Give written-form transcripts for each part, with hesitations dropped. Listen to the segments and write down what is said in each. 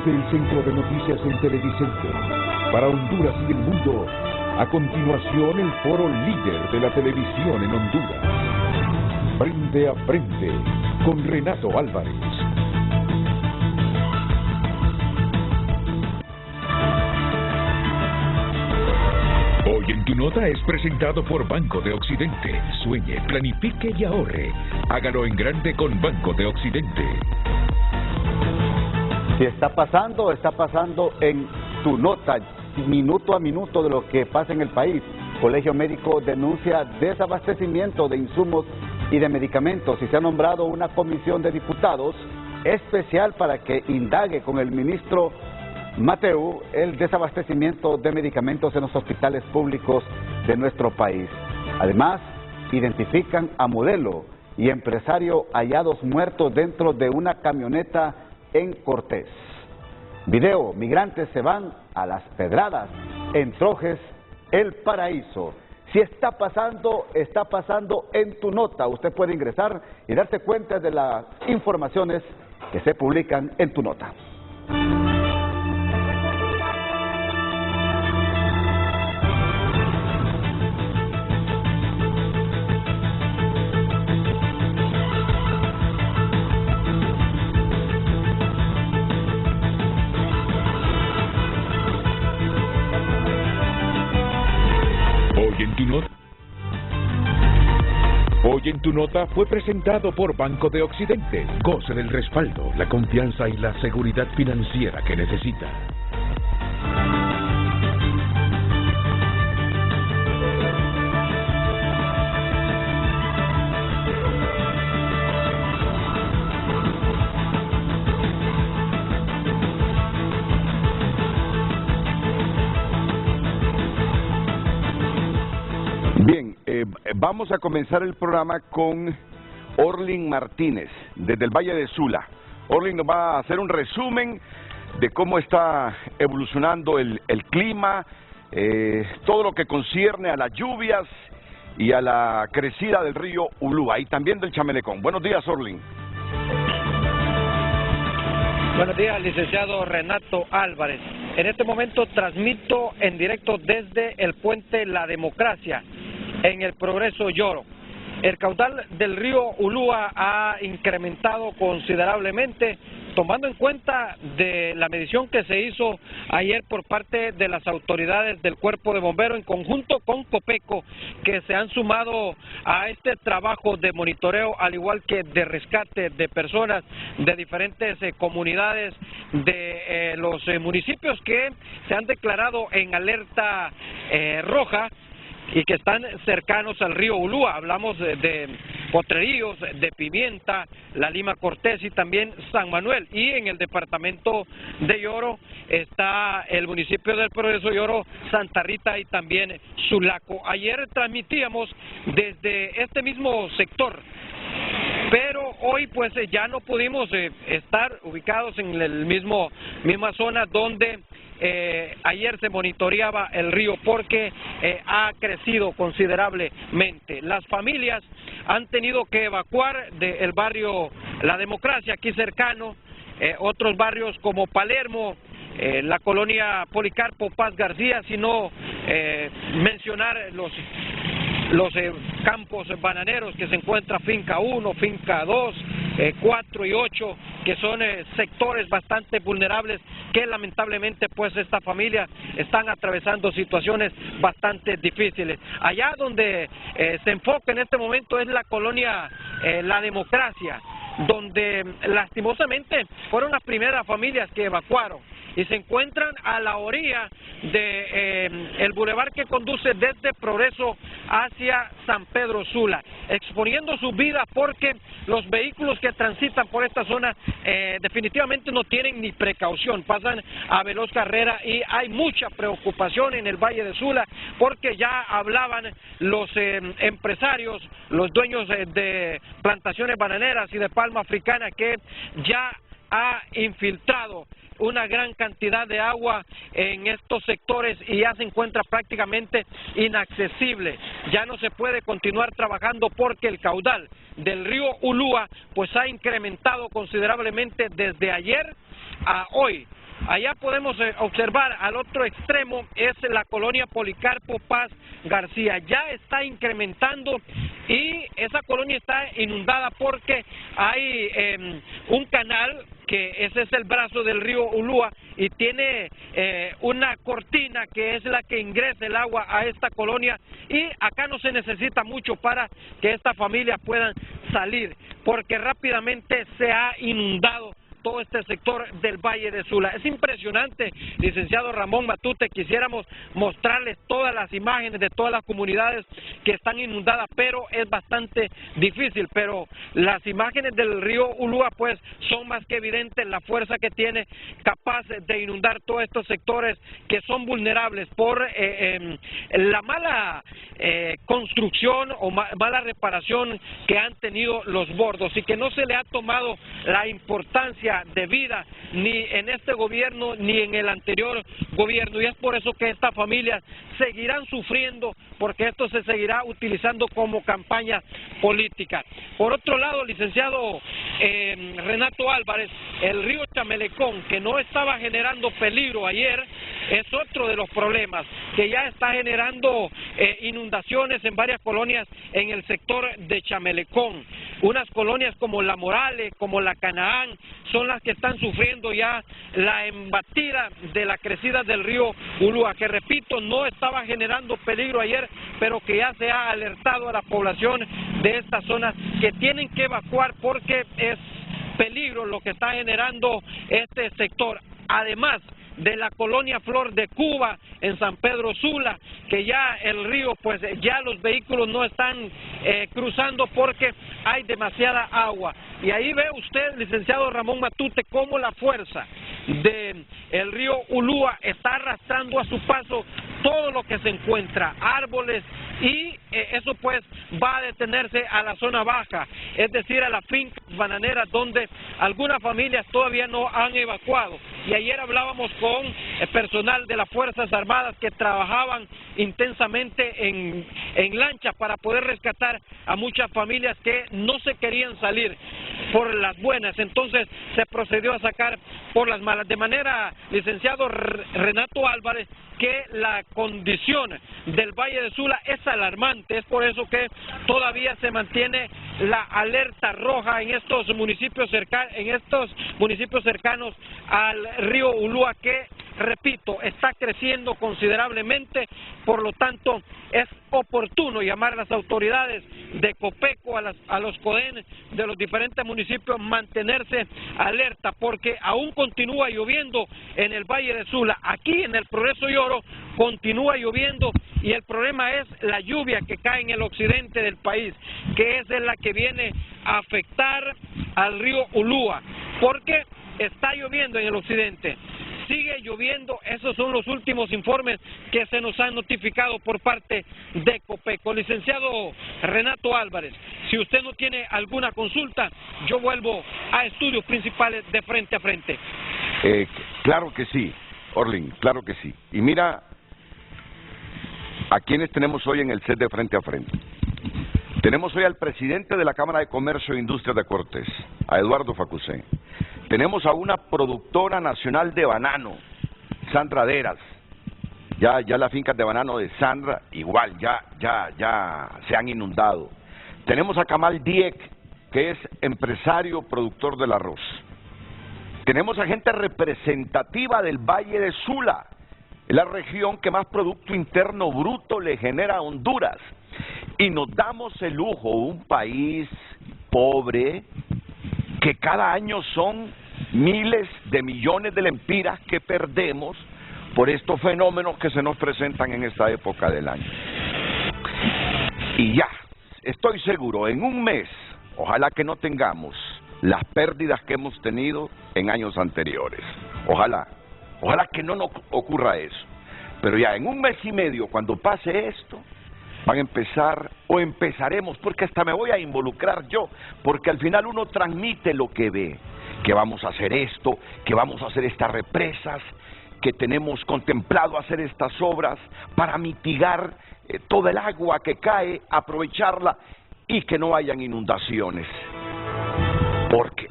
Desde el Centro de Noticias en Televicentro, para Honduras y el mundo, a continuación el foro líder de la televisión en Honduras. Frente a Frente, con Renato Álvarez. Hoy en Tu Nota es presentado por Banco de Occidente. Sueñe, planifique y ahorre. Hágalo en grande con Banco de Occidente. Si está pasando en Tu Nota, minuto a minuto de lo que pasa en el país. Colegio Médico denuncia desabastecimiento de insumos y de medicamentos y se ha nombrado una comisión de diputados especial para que indague con el ministro Mateu el desabastecimiento de medicamentos en los hospitales públicos de nuestro país. Además, identifican a modelo y empresario hallados muertos dentro de una camioneta en Cortés. Video, migrantes se van a las pedradas en Trojes, El Paraíso. Si está pasando en Tu Nota. Usted puede ingresar y darse cuenta de las informaciones que se publican en Tu Nota. Hoy en Tu Nota fue presentado por Banco de Occidente. Goce del respaldo, la confianza y la seguridad financiera que necesita. Bien, vamos a comenzar el programa con Orlin Martínez, desde el Valle de Sula. Orlin nos va a hacer un resumen de cómo está evolucionando el clima, todo lo que concierne a las lluvias y a la crecida del río Ulúa y también del Chamelecón. Buenos días, Orlin. Buenos días, licenciado Renato Álvarez. En este momento transmito en directo desde el puente La Democracia, en el Progreso Yoro. El caudal del río Ulúa ha incrementado considerablemente, tomando en cuenta de la medición que se hizo ayer por parte de las autoridades del Cuerpo de Bomberos en conjunto con Copeco, que se han sumado a este trabajo de monitoreo, al igual que de rescate de personas de diferentes comunidades de los municipios que se han declarado en alerta roja y que están cercanos al río Ulúa. Hablamos de Potrerillos, de Pimienta, La Lima Cortés y también San Manuel. Y en el departamento de Yoro está el municipio del Progreso Yoro, Santa Rita y también Sulaco. Ayer transmitíamos desde este mismo sector, pero hoy pues ya no pudimos estar ubicados en el misma zona donde ayer se monitoreaba el río, porque ha crecido considerablemente. Las familias han tenido que evacuar del barrio La Democracia, aquí cercano, otros barrios como Palermo, la colonia Policarpo Paz García, sino mencionar los campos bananeros que se encuentra Finca 1, Finca 2, 4 y 8, que son sectores bastante vulnerables que lamentablemente pues esta familia están atravesando situaciones bastante difíciles. Allá donde se enfoca en este momento es la colonia La Democracia, donde lastimosamente fueron las primeras familias que evacuaron y se encuentran a la orilla de el bulevar que conduce desde Progreso hacia San Pedro Sula, exponiendo sus vidas porque los vehículos que transitan por esta zona definitivamente no tienen ni precaución, pasan a veloz carrera y hay mucha preocupación en el Valle de Sula porque ya hablaban los empresarios, los dueños de plantaciones bananeras y de palma africana que ya ha infiltrado una gran cantidad de agua en estos sectores y ya se encuentra prácticamente inaccesible. Ya no se puede continuar trabajando porque el caudal del río Ulúa pues ha incrementado considerablemente desde ayer a hoy. Allá podemos observar al otro extremo es la colonia Policarpo Paz García. Ya está incrementando y esa colonia está inundada porque hay un canal que ese es el brazo del río Ulúa y tiene una cortina que es la que ingresa el agua a esta colonia y acá no se necesita mucho para que esta familia puedan salir porque rápidamente se ha inundado todo este sector del Valle de Sula. Es impresionante, licenciado Ramón Matute, quisiéramos mostrarles todas las imágenes de todas las comunidades que están inundadas, pero es bastante difícil, pero las imágenes del río Ulúa pues son más que evidentes la fuerza que tiene capaz de inundar todos estos sectores que son vulnerables por la mala construcción o mala reparación que han tenido los bordos y que no se le ha tomado la importancia de vida ni en este gobierno ni en el anterior gobierno y es por eso que estas familias seguirán sufriendo porque esto se seguirá utilizando como campaña política. Por otro lado, licenciado Renato Álvarez, el río Chamelecón que no estaba generando peligro ayer es otro de los problemas que ya está generando inundaciones en varias colonias en el sector de Chamelecón. Unas colonias como La Morales, como La Canaán, son las que están sufriendo ya la embatida de la crecida del río Ulúa, que repito, no estaba generando peligro ayer, pero que ya se ha alertado a la población de estas zonas que tienen que evacuar porque es peligro lo que está generando este sector. Además de la colonia Flor de Cuba en San Pedro Sula, que ya el río, pues ya los vehículos no están cruzando porque hay demasiada agua. Y ahí ve usted, licenciado Ramón Matute, cómo la fuerza del río Ulúa está arrastrando a su paso todo lo que se encuentra, árboles, y eso pues va a detenerse a la zona baja, es decir, a las fincas bananeras donde algunas familias todavía no han evacuado. Y ayer hablábamos con el personal de las Fuerzas Armadas que trabajaban intensamente en lanchas para poder rescatar a muchas familias que no se querían salir por las buenas, entonces se procedió a sacar por las malas. De manera, licenciado Renato Álvarez, que la condición del Valle de Sula es alarmante, es por eso que todavía se mantiene la alerta roja en estos municipios cercanos al río Ulúa, que repito, está creciendo considerablemente, por lo tanto es oportuno llamar a las autoridades de Copeco, a los CODEN de los diferentes municipios, mantenerse alerta, porque aún continúa lloviendo en el Valle de Sula. Aquí en el Progreso y Oro continúa lloviendo y el problema es la lluvia que cae en el occidente del país, que es la que viene a afectar al río Ulúa, porque está lloviendo en el occidente. Sigue lloviendo, esos son los últimos informes que se nos han notificado por parte de Copeco. Licenciado Renato Álvarez, si usted no tiene alguna consulta, yo vuelvo a estudios principales de Frente a Frente. Claro que sí, Orlin, claro que sí. Y mira, ¿a quiénes tenemos hoy en el set de Frente a Frente? Tenemos hoy al presidente de la Cámara de Comercio e Industria de Cortés, a Eduardo Facusé. Tenemos a una productora nacional de banano, Sandra Deras. Ya las fincas de banano de Sandra igual, ya se han inundado. Tenemos a Kamal Dieck, que es empresario productor del arroz. Tenemos a gente representativa del Valle de Sula, es la región que más Producto Interno Bruto le genera a Honduras. Y nos damos el lujo, un país pobre, que cada año son miles de millones de lempiras que perdemos por estos fenómenos que se nos presentan en esta época del año. Y ya, estoy seguro, en un mes, ojalá que no tengamos las pérdidas que hemos tenido en años anteriores. Ojalá que no nos ocurra eso. Pero ya en un mes y medio, cuando pase esto, van a empezar, o empezaremos, porque hasta me voy a involucrar yo, porque al final uno transmite lo que ve. que vamos a hacer esto, que vamos a hacer estas represas, que tenemos contemplado hacer estas obras para mitigar todo el agua que cae, aprovecharla y que no hayan inundaciones. Porque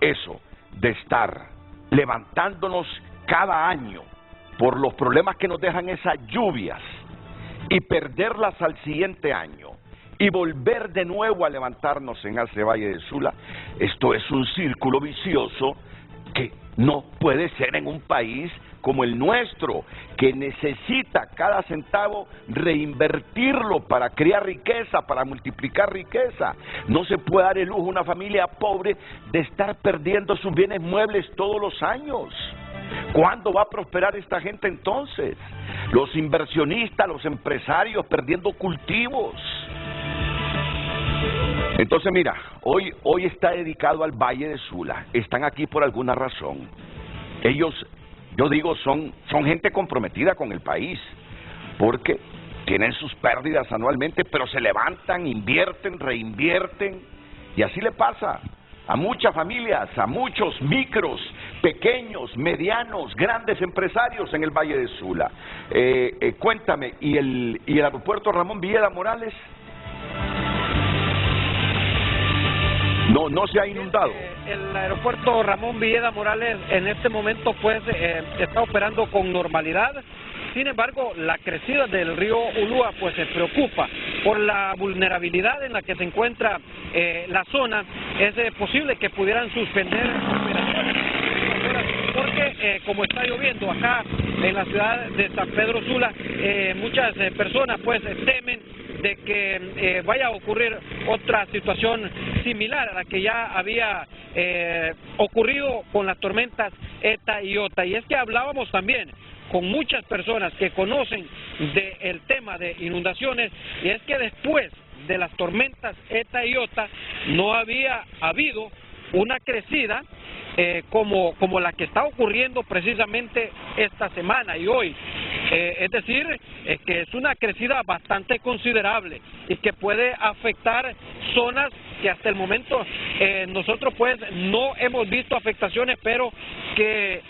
eso de estar levantándonos cada año por los problemas que nos dejan esas lluvias y perderlas al siguiente año y volver de nuevo a levantarnos en ese Valle de Sula, esto es un círculo vicioso que no puede ser en un país como el nuestro, que necesita cada centavo reinvertirlo para crear riqueza, para multiplicar riqueza. No se puede dar el lujo a una familia pobre de estar perdiendo sus bienes muebles todos los años. ¿Cuándo va a prosperar esta gente entonces? Los inversionistas, los empresarios perdiendo cultivos. Entonces mira, hoy está dedicado al Valle de Sula. Están aquí por alguna razón. Ellos, yo digo, son gente comprometida con el país, porque tienen sus pérdidas anualmente, pero se levantan, invierten, reinvierten, y así le pasa a muchas familias, a muchos micros, pequeños, medianos, grandes empresarios en el Valle de Sula. Cuéntame, ¿y el aeropuerto Ramón Villeda Morales? No se ha inundado. El aeropuerto Ramón Villeda Morales en este momento pues está operando con normalidad. Sin embargo, la crecida del río Ulúa pues se preocupa por la vulnerabilidad en la que se encuentra la zona. Es posible que pudieran suspender operaciones porque como está lloviendo acá en la ciudad de San Pedro Sula, muchas personas pues temen de que vaya a ocurrir otra situación similar a la que ya había ocurrido con las tormentas Eta y Iota. Y es que hablábamos también con muchas personas que conocen del tema de inundaciones, y es que después de las tormentas Eta y Iota no había habido una crecida como la que está ocurriendo precisamente esta semana y hoy. Es decir, que es una crecida bastante considerable y que puede afectar zonas que hasta el momento nosotros pues no hemos visto afectaciones, pero que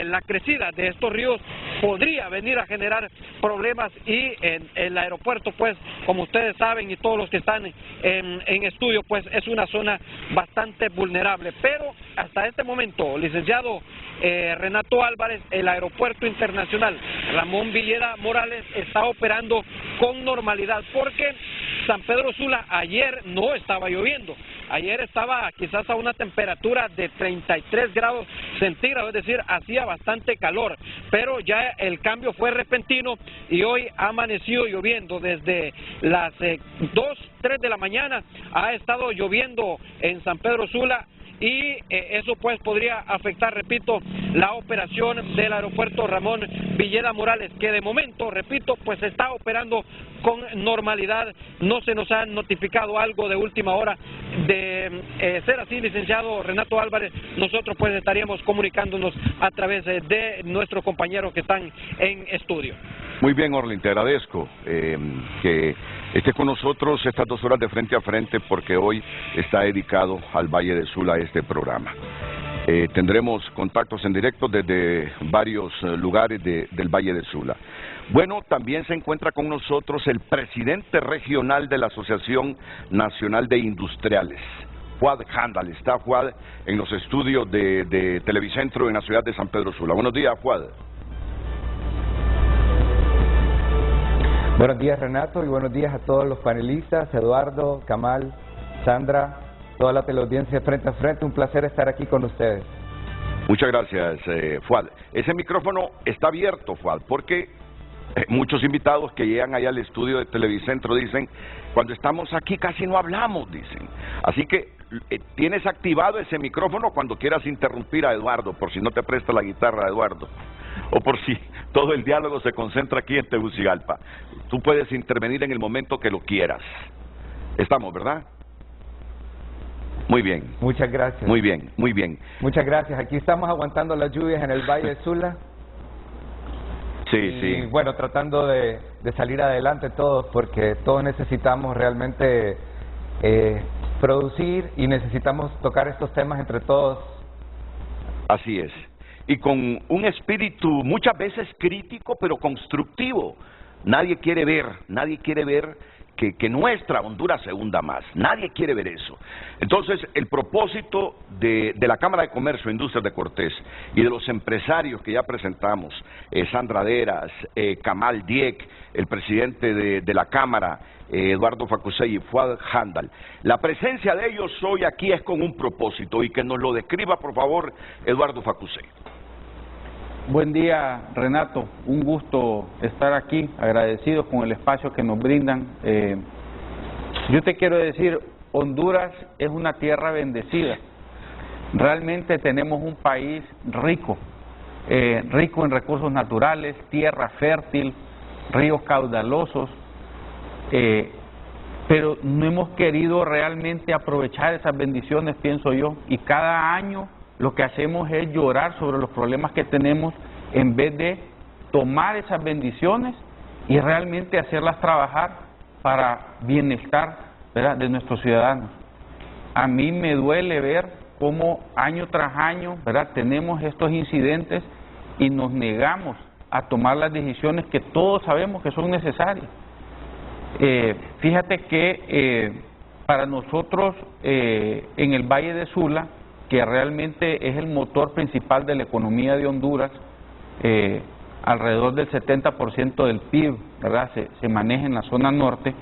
la crecida de estos ríos podría venir a generar problemas, y en el aeropuerto pues como ustedes saben y todos los que están en estudio pues es una zona bastante vulnerable. Pero hasta este momento, licenciado Renato Álvarez, el aeropuerto internacional Ramón Villeda Morales está operando con normalidad, porque San Pedro Sula ayer no estaba lloviendo. Ayer estaba quizás a una temperatura de 33 grados centígrados, es decir, hacía bastante calor, pero ya el cambio fue repentino y hoy ha amanecido lloviendo. Desde las 2, 3 de la mañana ha estado lloviendo en San Pedro Sula, y eso pues podría afectar, repito, la operación del aeropuerto Ramón Villeda Morales, que de momento, repito, pues está operando con normalidad. No se nos ha notificado algo de última hora. De ser así, licenciado Renato Álvarez, nosotros pues estaríamos comunicándonos a través de nuestros compañeros que están en estudio. Muy bien, Orlin, te agradezco que estés con nosotros estas 2 horas de frente a frente, porque hoy está dedicado al Valle de Sula este programa. Tendremos contactos en directo desde varios lugares del Valle de Sula. Bueno, también se encuentra con nosotros el presidente regional de la Asociación Nacional de Industriales, Fuad Handal. Está Fuad en los estudios de Televicentro en la ciudad de San Pedro Sula. Buenos días, Fuad. Buenos días, Renato, y buenos días a todos los panelistas, Eduardo, Kamal, Sandra, toda la teleaudiencia Frente a Frente. Un placer estar aquí con ustedes. Muchas gracias, Fuad. Ese micrófono está abierto, Fuad, porque muchos invitados que llegan allá al estudio de Televicentro dicen, cuando estamos aquí casi no hablamos, dicen. Así que tienes activado ese micrófono cuando quieras interrumpir a Eduardo, por si no te presta la guitarra, Eduardo, o por si todo el diálogo se concentra aquí en Tegucigalpa. Tú puedes intervenir en el momento que lo quieras. Estamos, ¿verdad? Muy bien. Muchas gracias. Muy bien, muy bien. Muchas gracias. Aquí estamos aguantando las lluvias en el Valle de Sula. Sí, y, sí. bueno, tratando de salir adelante todos, porque todos necesitamos realmente producir, y necesitamos tocar estos temas entre todos Así es. Y con un espíritu muchas veces crítico, pero constructivo. Nadie quiere ver que nuestra Honduras se hunda más. Nadie quiere ver eso. Entonces, el propósito de la Cámara de Comercio e Industrias de Cortés y de los empresarios que ya presentamos, Sandra Deras, Kamal Dieck, el presidente de la Cámara, Eduardo Facusey y Fuad Handal, la presencia de ellos hoy aquí es con un propósito, y que nos lo describa, por favor, Eduardo Facusey. Buen día, Renato. Un gusto estar aquí, agradecidos con el espacio que nos brindan. Yo te quiero decir, Honduras es una tierra bendecida. Realmente tenemos un país rico, rico en recursos naturales, tierra fértil, ríos caudalosos, pero no hemos querido realmente aprovechar esas bendiciones, pienso yo, y cada año lo que hacemos es llorar sobre los problemas que tenemos en vez de tomar esas bendiciones y realmente hacerlas trabajar para bienestar, ¿verdad?, de nuestros ciudadanos. A mí me duele ver cómo año tras año, ¿verdad?, tenemos estos incidentes y nos negamos a tomar las decisiones que todos sabemos que son necesarias. Fíjate que para nosotros en el Valle de Sula, que realmente es el motor principal de la economía de Honduras, alrededor del 70% del PIB, ¿verdad?, se maneja en la zona norte.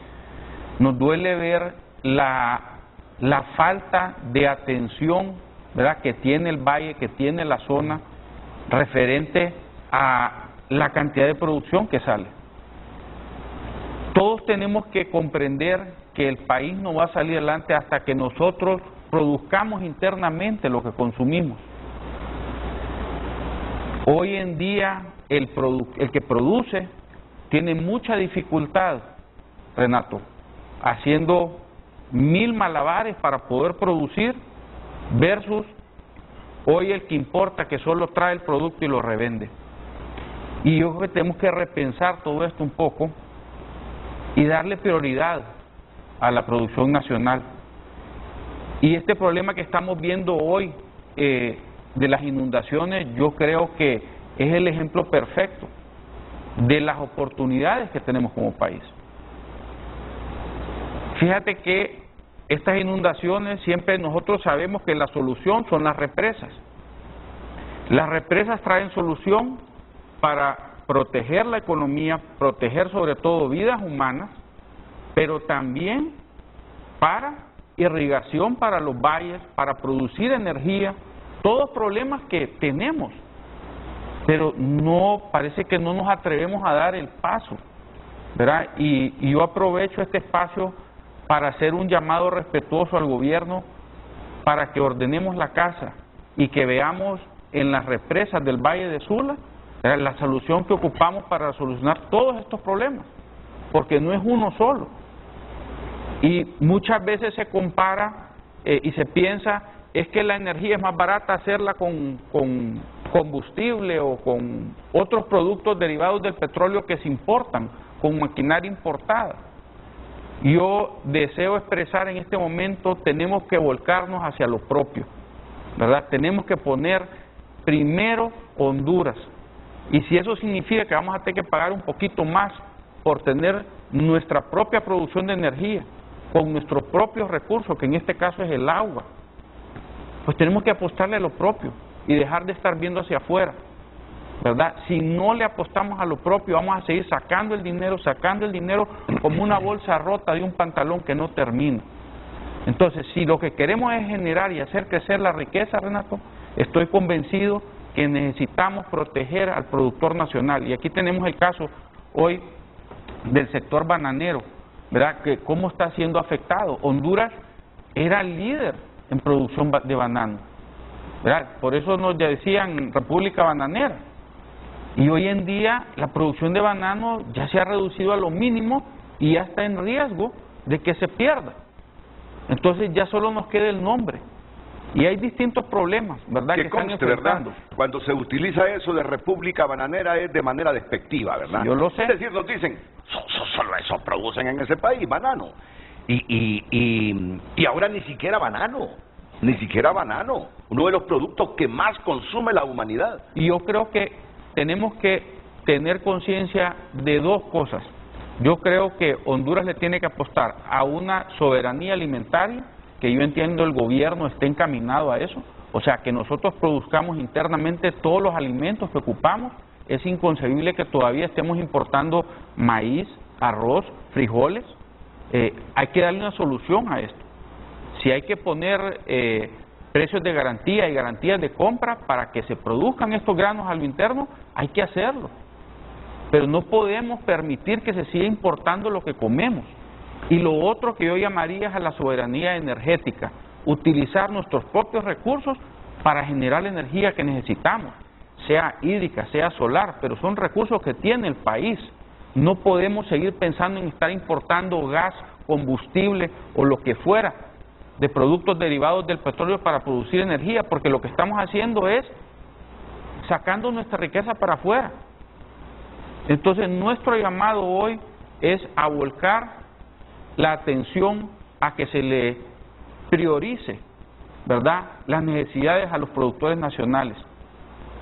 Nos duele ver la falta de atención, ¿verdad?, que tiene el valle, que tiene la zona, referente a la cantidad de producción que sale. Todos tenemos que comprender que el país no va a salir adelante hasta que nosotros produzcamos internamente lo que consumimos. Hoy en día el que produce tiene mucha dificultad, Renato, haciendo 1000 malabares para poder producir, versus hoy el que importa, que solo trae el producto y lo revende. Y yo creo que tenemos que repensar todo esto un poco y darle prioridad a la producción nacional. Y este problema que estamos viendo hoy de las inundaciones, yo creo que es el ejemplo perfecto de las oportunidades que tenemos como país. Fíjate que estas inundaciones, siempre nosotros sabemos que la solución son las represas. Las represas traen solución para proteger la economía, proteger sobre todo vidas humanas, pero también para irrigación para los valles, para producir energía, todos problemas que tenemos, pero no, parece que no nos atrevemos a dar el paso, ¿verdad? Y yo aprovecho este espacio para hacer un llamado respetuoso al gobierno para que ordenemos la casa y que veamos en las represas del Valle de Sula, ¿verdad?, la solución que ocupamos para solucionar todos estos problemas, porque no es uno solo. Y muchas veces se compara y se piensa, es que la energía es más barata hacerla con combustible o con otros productos derivados del petróleo que se importan, con maquinaria importada. Yo deseo expresar en este momento, tenemos que volcarnos hacia lo propio, ¿verdad? Tenemos que poner primero Honduras. Y si eso significa que vamos a tener que pagar un poquito más por tener nuestra propia producción de energía, con nuestros propios recursos, que en este caso es el agua, pues tenemos que apostarle a lo propio y dejar de estar viendo hacia afuera, ¿verdad? Si no le apostamos a lo propio, vamos a seguir sacando el dinero como una bolsa rota de un pantalón que no termina. Entonces, si lo que queremos es generar y hacer crecer la riqueza, Renato, estoy convencido que necesitamos proteger al productor nacional. Y aquí tenemos el caso hoy del sector bananero, ¿verdad?, que cómo está siendo afectado. Honduras era líder en producción de banano, ¿verdad? Por eso nos decían República Bananera. Y hoy en día la producción de banano ya se ha reducido a lo mínimo y ya está en riesgo de que se pierda. Entonces ya solo nos queda el nombre. Y hay distintos problemas, ¿verdad?, que están enfrentando. ¿Verdad? Cuando se utiliza eso de República Bananera es de manera despectiva, ¿verdad? Yo lo sé. Es decir, nos dicen, solo eso producen en ese país, banano. Y ahora ni siquiera banano. ni siquiera banano, uno de los productos que más consume la humanidad. Y yo creo que tenemos que tener conciencia de dos cosas. Yo creo que Honduras le tiene que apostar a una soberanía alimentaria, que yo entiendo el gobierno esté encaminado a eso, o sea, que nosotros produzcamos internamente todos los alimentos que ocupamos. Es inconcebible que todavía estemos importando maíz, arroz, frijoles. Hay que darle una solución a esto. Si hay que poner precios de garantía y garantías de compra para que se produzcan estos granos a lo interno, hay que hacerlo. Pero no podemos permitir que se siga importando lo que comemos. Y lo otro que yo llamaría es a la soberanía energética, utilizar nuestros propios recursos para generar la energía que necesitamos, sea hídrica, sea solar, pero son recursos que tiene el país. No podemos seguir pensando en estar importando gas, combustible o lo que fuera de productos derivados del petróleo para producir energía, porque lo que estamos haciendo es sacando nuestra riqueza para afuera. Entonces, nuestro llamado hoy es a volcar la atención a que se le priorice, ¿verdad?, las necesidades a los productores nacionales,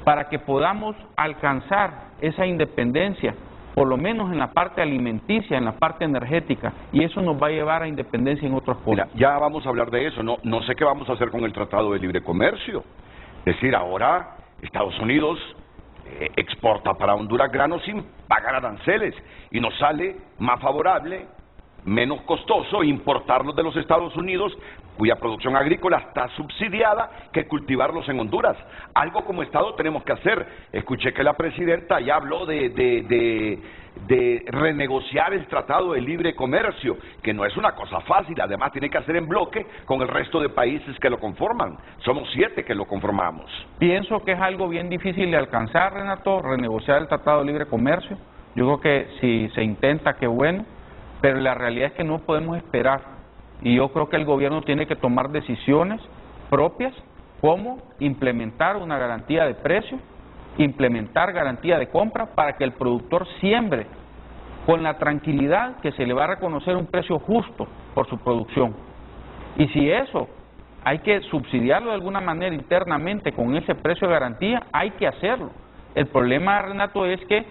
para que podamos alcanzar esa independencia, por lo menos en la parte alimenticia, en la parte energética, y eso nos va a llevar a independencia en otros puntos. Mira, ya vamos a hablar de eso. No sé qué vamos a hacer con el Tratado de Libre Comercio. Es decir, ahora Estados Unidos exporta para Honduras granos sin pagar aranceles y nos sale más favorable, menos costoso importarlos de los Estados Unidos, cuya producción agrícola está subsidiada, que cultivarlos en Honduras. Algo como Estado tenemos que hacer. Escuché que la presidenta ya habló de renegociar el Tratado de Libre Comercio, que no es una cosa fácil, además tiene que hacer en bloque con el resto de países que lo conforman. Somos 7 que lo conformamos. Pienso que es algo bien difícil de alcanzar, Renato, renegociar el Tratado de Libre Comercio. Yo creo que si se intenta, qué bueno, pero la realidad es que no podemos esperar. Y yo creo que el gobierno tiene que tomar decisiones propias, como implementar una garantía de precio, implementar garantía de compra para que el productor siembre con la tranquilidad que se le va a reconocer un precio justo por su producción. Y si eso hay que subsidiarlo de alguna manera internamente con ese precio de garantía, hay que hacerlo. El problema, Renato, es que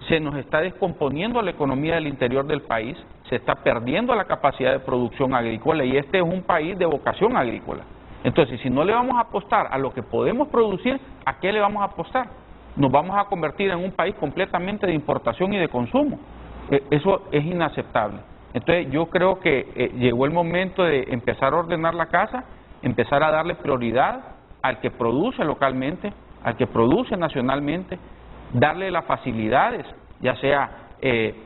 se nos está descomponiendo la economía del interior del país, se está perdiendo la capacidad de producción agrícola y este es un país de vocación agrícola. Entonces, si no le vamos a apostar a lo que podemos producir, ¿a qué le vamos a apostar? Nos vamos a convertir en un país completamente de importación y de consumo. Eso es inaceptable. Entonces, yo creo que llegó el momento de empezar a ordenar la casa, empezar a darle prioridad al que produce localmente, al que produce nacionalmente, darle las facilidades, ya sea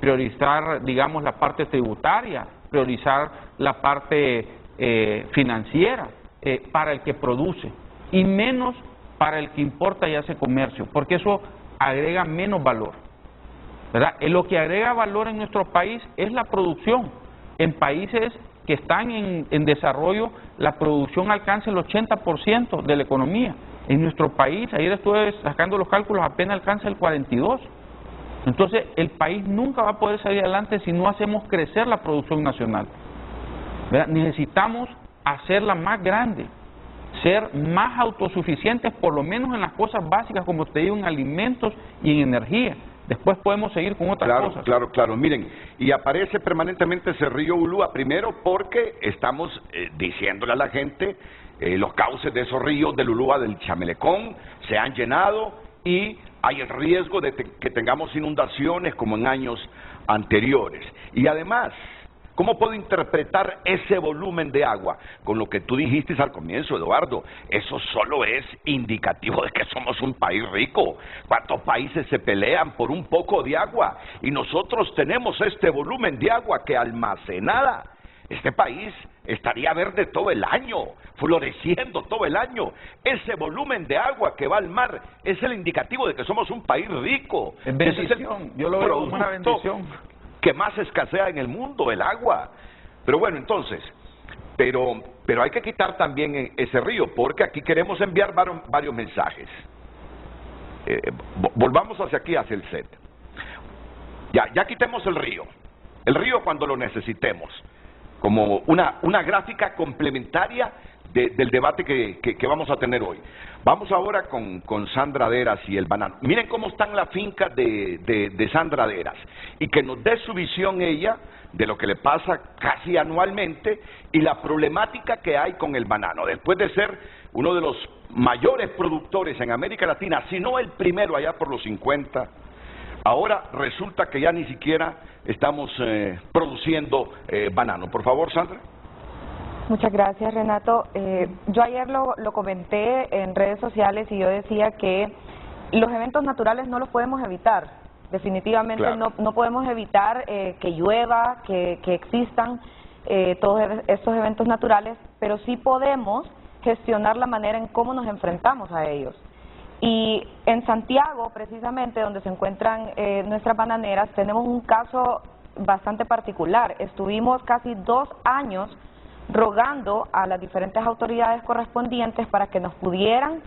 priorizar, digamos, la parte tributaria, priorizar la parte financiera para el que produce y menos para el que importa y hace comercio, porque eso agrega menos valor, ¿verdad? Lo que agrega valor en nuestro país es la producción. En países que están en desarrollo, la producción alcanza el 80% de la economía. En nuestro país, ayer estuve sacando los cálculos, apenas alcanza el 42%. Entonces, el país nunca va a poder salir adelante si no hacemos crecer la producción nacional, ¿verdad? Necesitamos hacerla más grande, ser más autosuficientes, por lo menos en las cosas básicas, como te digo, en alimentos y en energía. Después podemos seguir con otras cosas. Claro. Miren, y aparece permanentemente ese río Ulúa, primero porque estamos diciéndole a la gente, los cauces de esos ríos del Ulúa, del Chamelecón, se han llenado y hay el riesgo de que tengamos inundaciones como en años anteriores. Y además, ¿cómo puedo interpretar ese volumen de agua? Con lo que tú dijiste al comienzo, Eduardo, eso solo es indicativo de que somos un país rico. ¿Cuántos países se pelean por un poco de agua? Y nosotros tenemos este volumen de agua que almacenada, este país estaría verde todo el año, floreciendo todo el año. Ese volumen de agua que va al mar es el indicativo de que somos un país rico. Es bendición, yo lo veo como una bendición que más escasea en el mundo, el agua. Pero bueno, entonces, pero hay que quitar también ese río, porque aquí queremos enviar varios mensajes. Volvamos hacia aquí, hacia el set. Ya quitemos el río cuando lo necesitemos, como una gráfica complementaria del debate que vamos a tener hoy. Vamos ahora con Sandra Deras y el banano. Miren cómo están las fincas de Sandra Deras y que nos dé su visión ella de lo que le pasa casi anualmente y la problemática que hay con el banano. Después de ser uno de los mayores productores en América Latina, si no el primero allá por los 50, ahora resulta que ya ni siquiera estamos produciendo banano. Por favor, Sandra. Muchas gracias, Renato. Yo ayer lo comenté en redes sociales y yo decía que los eventos naturales no los podemos evitar. Definitivamente claro. no podemos evitar que llueva, que existan todos estos eventos naturales, pero sí podemos gestionar la manera en cómo nos enfrentamos a ellos. Y en Santiago, precisamente, donde se encuentran nuestras bananeras, tenemos un caso bastante particular. Estuvimos casi 2 años rogando a las diferentes autoridades correspondientes para que nos pudieran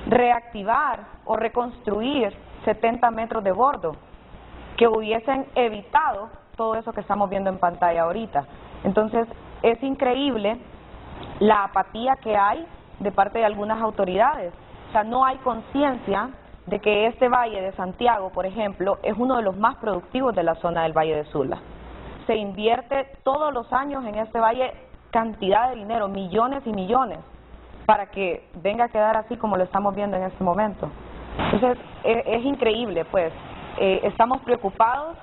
reactivar o reconstruir 70 metros de bordo, que hubiesen evitado todo eso que estamos viendo en pantalla ahorita. Entonces, es increíble la apatía que hay de parte de algunas autoridades. O sea, no hay conciencia de que este valle de Santiago, por ejemplo, es uno de los más productivos de la zona del Valle de Sula. Se invierte todos los años en este valle cantidad de dinero, millones y millones, para que venga a quedar así como lo estamos viendo en este momento. Entonces, es increíble, pues. Estamos preocupados,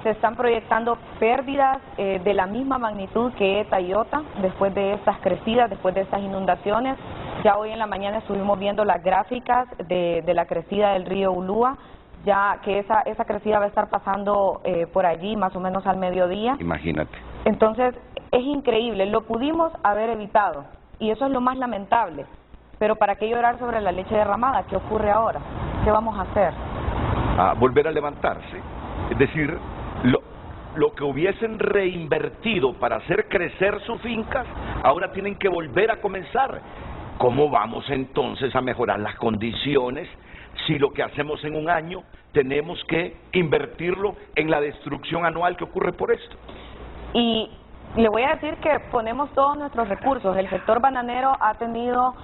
se están proyectando pérdidas de la misma magnitud que Eta y Iota después de estas crecidas, después de estas inundaciones. Ya hoy en la mañana estuvimos viendo las gráficas de la crecida del río Ulúa, ya que esa crecida va a estar pasando por allí más o menos al mediodía. Imagínate. Entonces, es increíble, lo pudimos haber evitado y eso es lo más lamentable. Pero ¿para qué llorar sobre la leche derramada? ¿Qué ocurre ahora? ¿Qué vamos a hacer? A volver a levantarse. Es decir, lo que hubiesen reinvertido para hacer crecer sus fincas, ahora tienen que volver a comenzar. ¿Cómo vamos entonces a mejorar las condiciones si lo que hacemos en un año tenemos que invertirlo en la destrucción anual que ocurre por esto? Y le voy a decir que ponemos todos nuestros recursos. El sector bananero ha tenido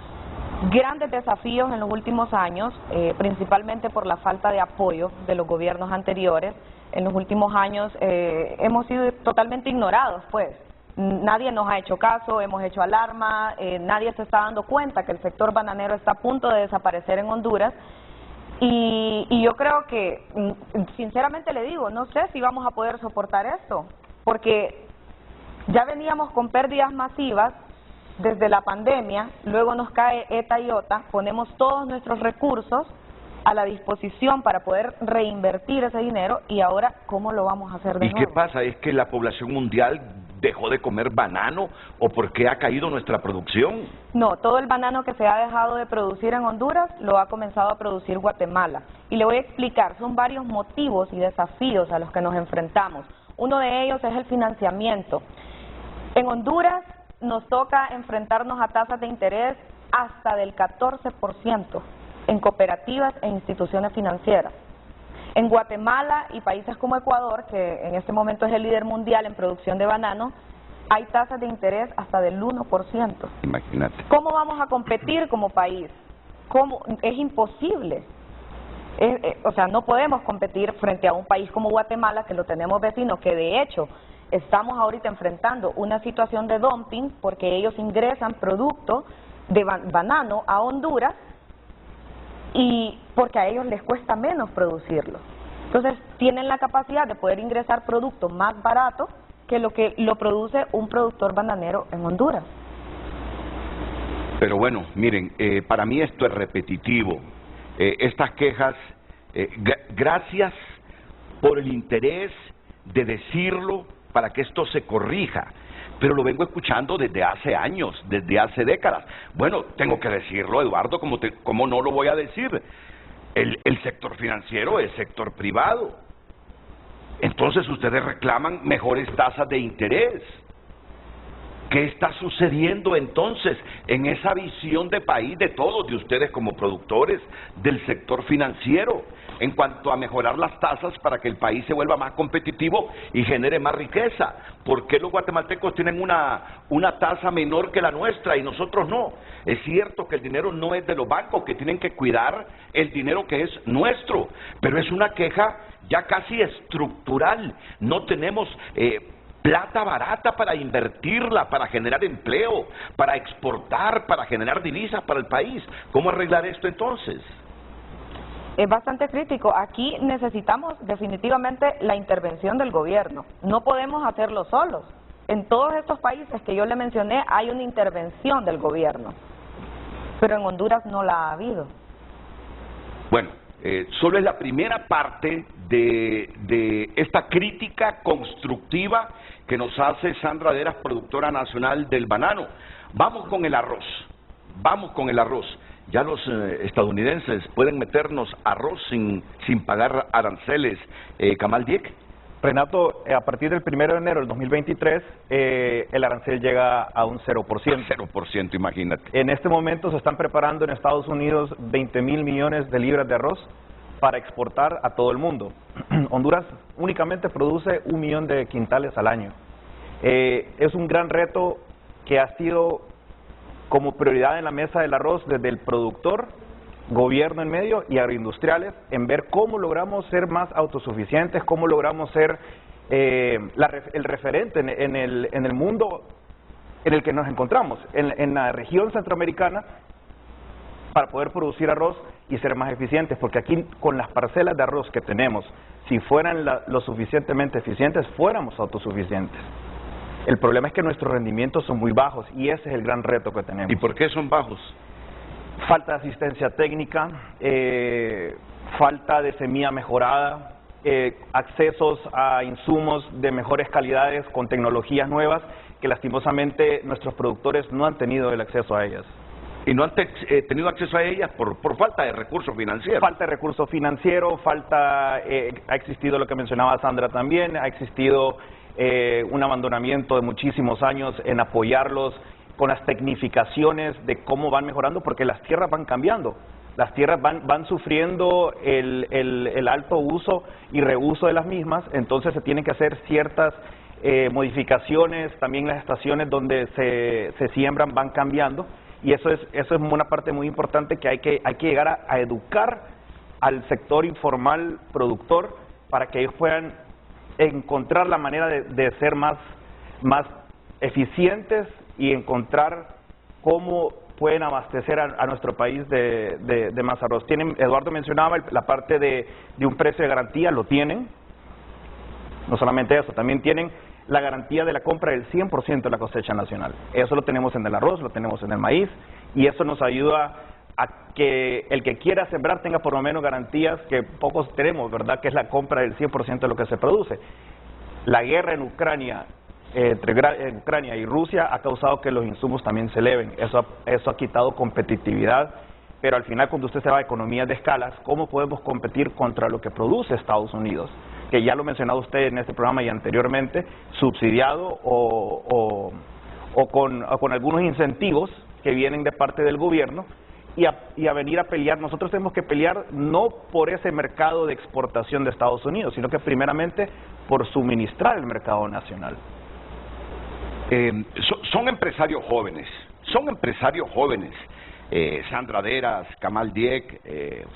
grandes desafíos en los últimos años, principalmente por la falta de apoyo de los gobiernos anteriores. En los últimos años hemos sido totalmente ignorados, pues. Nadie nos ha hecho caso, hemos hecho alarma, nadie se está dando cuenta que el sector bananero está a punto de desaparecer en Honduras. Y yo creo que, sinceramente le digo, no sé si vamos a poder soportar esto, porque ya veníamos con pérdidas masivas desde la pandemia, luego nos cae Eta y Iota, ponemos todos nuestros recursos a la disposición para poder reinvertir ese dinero y ahora, ¿cómo lo vamos a hacer de nuevo? ¿Y qué pasa? ¿Es que la población mundial dejó de comer banano o por qué ha caído nuestra producción? No, todo el banano que se ha dejado de producir en Honduras lo ha comenzado a producir Guatemala. Y le voy a explicar, son varios motivos y desafíos a los que nos enfrentamos. Uno de ellos es el financiamiento. En Honduras nos toca enfrentarnos a tasas de interés hasta del 14% en cooperativas e instituciones financieras. En Guatemala y países como Ecuador, que en este momento es el líder mundial en producción de banano, hay tasas de interés hasta del 1%. Imagínate. ¿Cómo vamos a competir como país? ¿Cómo? Es imposible. O sea, no podemos competir frente a un país como Guatemala, que lo tenemos vecino, que de hecho estamos ahorita enfrentando una situación de dumping porque ellos ingresan producto de banano a Honduras y porque a ellos les cuesta menos producirlo. Entonces tienen la capacidad de poder ingresar productos más baratos que lo produce un productor bananero en Honduras. Pero bueno, miren, para mí esto es repetitivo. Estas quejas, gracias por el interés de decirlo para que esto se corrija, pero lo vengo escuchando desde hace años, desde hace décadas. Bueno, tengo que decirlo, Eduardo, como no lo voy a decir. El sector financiero es sector privado. Entonces ustedes reclaman mejores tasas de interés. ¿Qué está sucediendo entonces en esa visión de país de todos, de ustedes como productores, del sector financiero, en cuanto a mejorar las tasas para que el país se vuelva más competitivo y genere más riqueza? ¿Por qué los guatemaltecos tienen una tasa menor que la nuestra y nosotros no? Es cierto que el dinero no es de los bancos, que tienen que cuidar el dinero que es nuestro, pero es una queja ya casi estructural. No tenemos plata barata para invertirla, para generar empleo, para exportar, para generar divisas para el país. ¿Cómo arreglar esto entonces? Es bastante crítico. Aquí necesitamos definitivamente la intervención del gobierno. No podemos hacerlo solos. En todos estos países que yo le mencioné hay una intervención del gobierno, pero en Honduras no la ha habido. Bueno, solo es la primera parte de esta crítica constructiva que nos hace Sandra Deras, productora nacional del banano. Vamos con el arroz, vamos con el arroz. Ya los estadounidenses pueden meternos arroz sin pagar aranceles. Kamal Dieck. Renato, a partir del 1 de enero del 2023, el arancel llega a un 0%. 0%, imagínate. En este momento se están preparando en Estados Unidos 20.000 millones de libras de arroz para exportar a todo el mundo. Honduras únicamente produce 1 millón de quintales al año. Es un gran reto que ha sido como prioridad en la mesa del arroz desde el productor, gobierno en medio y agroindustriales, en ver cómo logramos ser más autosuficientes, cómo logramos ser el referente en el mundo en el que nos encontramos, en la región centroamericana, para poder producir arroz y ser más eficientes, porque aquí con las parcelas de arroz que tenemos, si fueran lo suficientemente eficientes, fuéramos autosuficientes. El problema es que nuestros rendimientos son muy bajos y ese es el gran reto que tenemos. ¿Y por qué son bajos? Falta de asistencia técnica, falta de semilla mejorada, accesos a insumos de mejores calidades con tecnologías nuevas que lastimosamente nuestros productores no han tenido el acceso a ellas. ¿Y no han tenido acceso a ellas por falta de recursos financieros? Falta de recursos financieros, ha existido lo que mencionaba Sandra también, ha existido un abandonamiento de muchísimos años en apoyarlos con las tecnificaciones de cómo van mejorando, porque las tierras van cambiando, las tierras van sufriendo el alto uso y reuso de las mismas, entonces se tienen que hacer ciertas modificaciones, también las estaciones donde se siembran van cambiando, y eso es una parte muy importante que hay que llegar a educar al sector informal productor para que ellos puedan encontrar la manera de ser más eficientes y encontrar cómo pueden abastecer a nuestro país de más arroz. Eduardo mencionaba la parte de un precio de garantía, lo tienen. No solamente eso, también tienen la garantía de la compra del 100% de la cosecha nacional. Eso lo tenemos en el arroz, lo tenemos en el maíz, y eso nos ayuda a que el que quiera sembrar tenga por lo menos garantías que pocos tenemos, ¿verdad? Que es la compra del 100% de lo que se produce. La guerra en Ucrania, entre Ucrania y Rusia, ha causado que los insumos también se eleven. Eso ha quitado competitividad, pero al final cuando usted se va a economías de escalas, ¿cómo podemos competir contra lo que produce Estados Unidos? Que ya lo ha mencionado usted en este programa y anteriormente, subsidiado o con algunos incentivos que vienen de parte del gobierno, y a venir a pelear. Nosotros tenemos que pelear no por ese mercado de exportación de Estados Unidos, sino que primeramente por suministrar el mercado nacional. Son empresarios jóvenes, Sandra Deras, Kamal Dieck,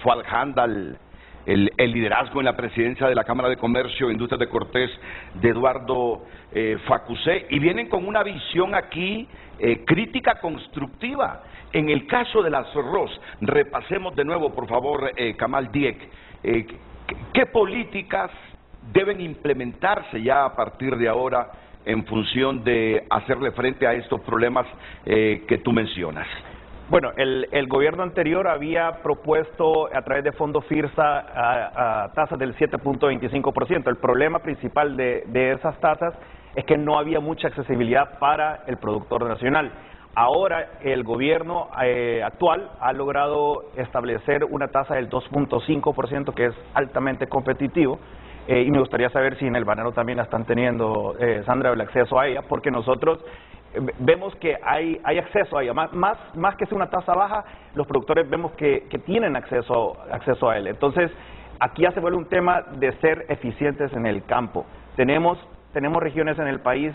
Fuad Handal, el liderazgo en la presidencia de la Cámara de Comercio e Industrias de Cortés de Eduardo Facusé, y vienen con una visión aquí crítica constructiva. En el caso del arroz, repasemos de nuevo, por favor, Kamal Dieck, ¿qué políticas deben implementarse ya a partir de ahora en función de hacerle frente a estos problemas que tú mencionas? Bueno, el gobierno anterior había propuesto a través de fondos FIRSA a tasas del 7.25%. El problema principal de esas tasas es que no había mucha accesibilidad para el productor nacional. Ahora el gobierno actual ha logrado establecer una tasa del 2.5%, que es altamente competitivo, y me gustaría saber si en el banano también la están teniendo, Sandra, el acceso a ella, porque nosotros vemos que hay acceso a ello. Más que sea una tasa baja, los productores vemos que tienen acceso a él. Entonces, aquí ya se vuelve un tema de ser eficientes en el campo. Tenemos regiones en el país,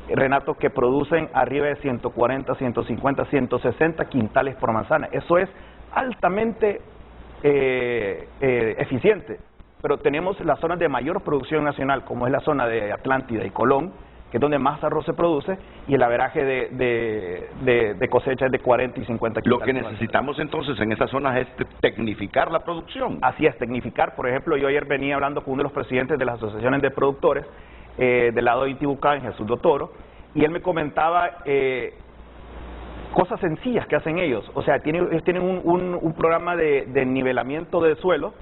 Renato, que producen arriba de 140, 150, 160 quintales por manzana. Eso es altamente eficiente. Pero tenemos las zonas de mayor producción nacional, como es la zona de Atlántida y Colón, que es donde más arroz se produce, y el averaje de cosecha es de 40 y 50 quintales. Lo que necesitamos entonces en esas zonas es tecnificar la producción. Así es, tecnificar. Por ejemplo, yo ayer venía hablando con uno de los presidentes de las asociaciones de productores, del lado de Intibucán, Jesús Dotoro, y él me comentaba cosas sencillas que hacen ellos. O sea, ellos tienen un programa de nivelamiento de suelo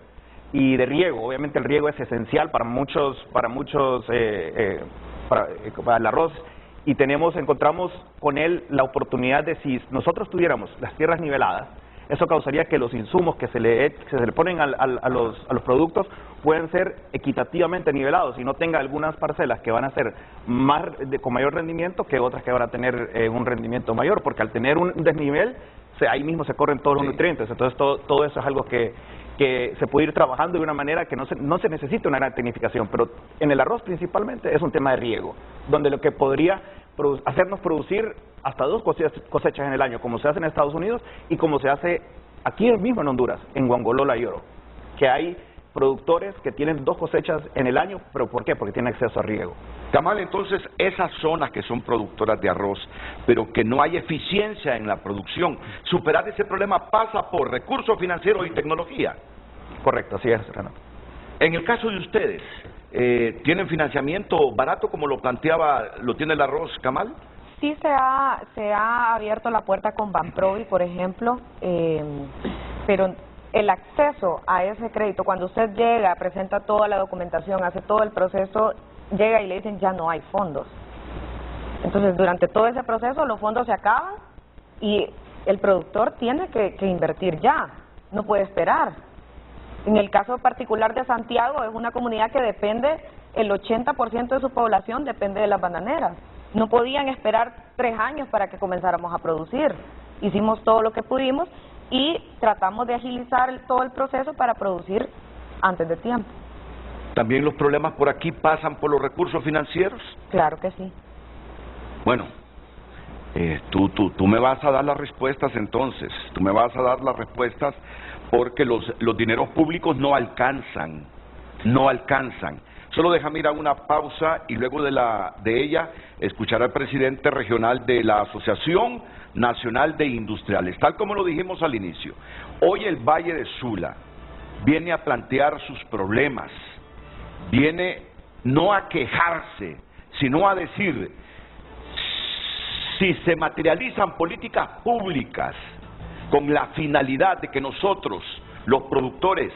y de riego. Obviamente el riego es esencial para el arroz, y encontramos con él la oportunidad de, si nosotros tuviéramos las tierras niveladas, eso causaría que los insumos que se le ponen a los productos pueden ser equitativamente nivelados y no tenga algunas parcelas que van a ser con mayor rendimiento que otras que van a tener un rendimiento mayor, porque al tener un desnivel, ahí mismo se corren todos los nutrientes. Entonces todo eso es algo que se puede ir trabajando de una manera que no se necesita una gran tecnificación, pero en el arroz principalmente es un tema de riego, donde lo que podría hacernos producir hasta 2 cosechas en el año, como se hace en Estados Unidos y como se hace aquí mismo en Honduras, en Guangolola y Oro, que hay productores que tienen 2 cosechas en el año. ¿Pero por qué? Porque tienen acceso a riego. Camal, entonces esas zonas que son productoras de arroz, pero que no hay eficiencia en la producción, superar ese problema pasa por recursos financieros y tecnología. Correcto, así es, Renato. En el caso de ustedes, ¿tienen financiamiento barato como lo tiene el arroz, Camal? Sí, se ha abierto la puerta con Banprovi, por ejemplo, pero el acceso a ese crédito, cuando usted llega, presenta toda la documentación, hace todo el proceso, llega y le dicen ya no hay fondos. Entonces, durante todo ese proceso los fondos se acaban y el productor tiene que invertir ya, no puede esperar. En el caso particular de Santiago, es una comunidad que depende, el 80% de su población depende de las bananeras. No podían esperar 3 años para que comenzáramos a producir. Hicimos todo lo que pudimos y tratamos de agilizar todo el proceso para producir antes de tiempo. ¿También los problemas por aquí pasan por los recursos financieros? Claro que sí. Bueno, tú me vas a dar las respuestas entonces, tú me vas a dar las respuestas porque los dineros públicos no alcanzan. Solo déjame ir a una pausa y luego de ella escuchar al presidente regional de la Asociación Nacional de Industriales. Tal como lo dijimos al inicio, hoy el Valle de Sula viene a plantear sus problemas, viene no a quejarse, sino a decir, si se materializan políticas públicas con la finalidad de que nosotros, los productores,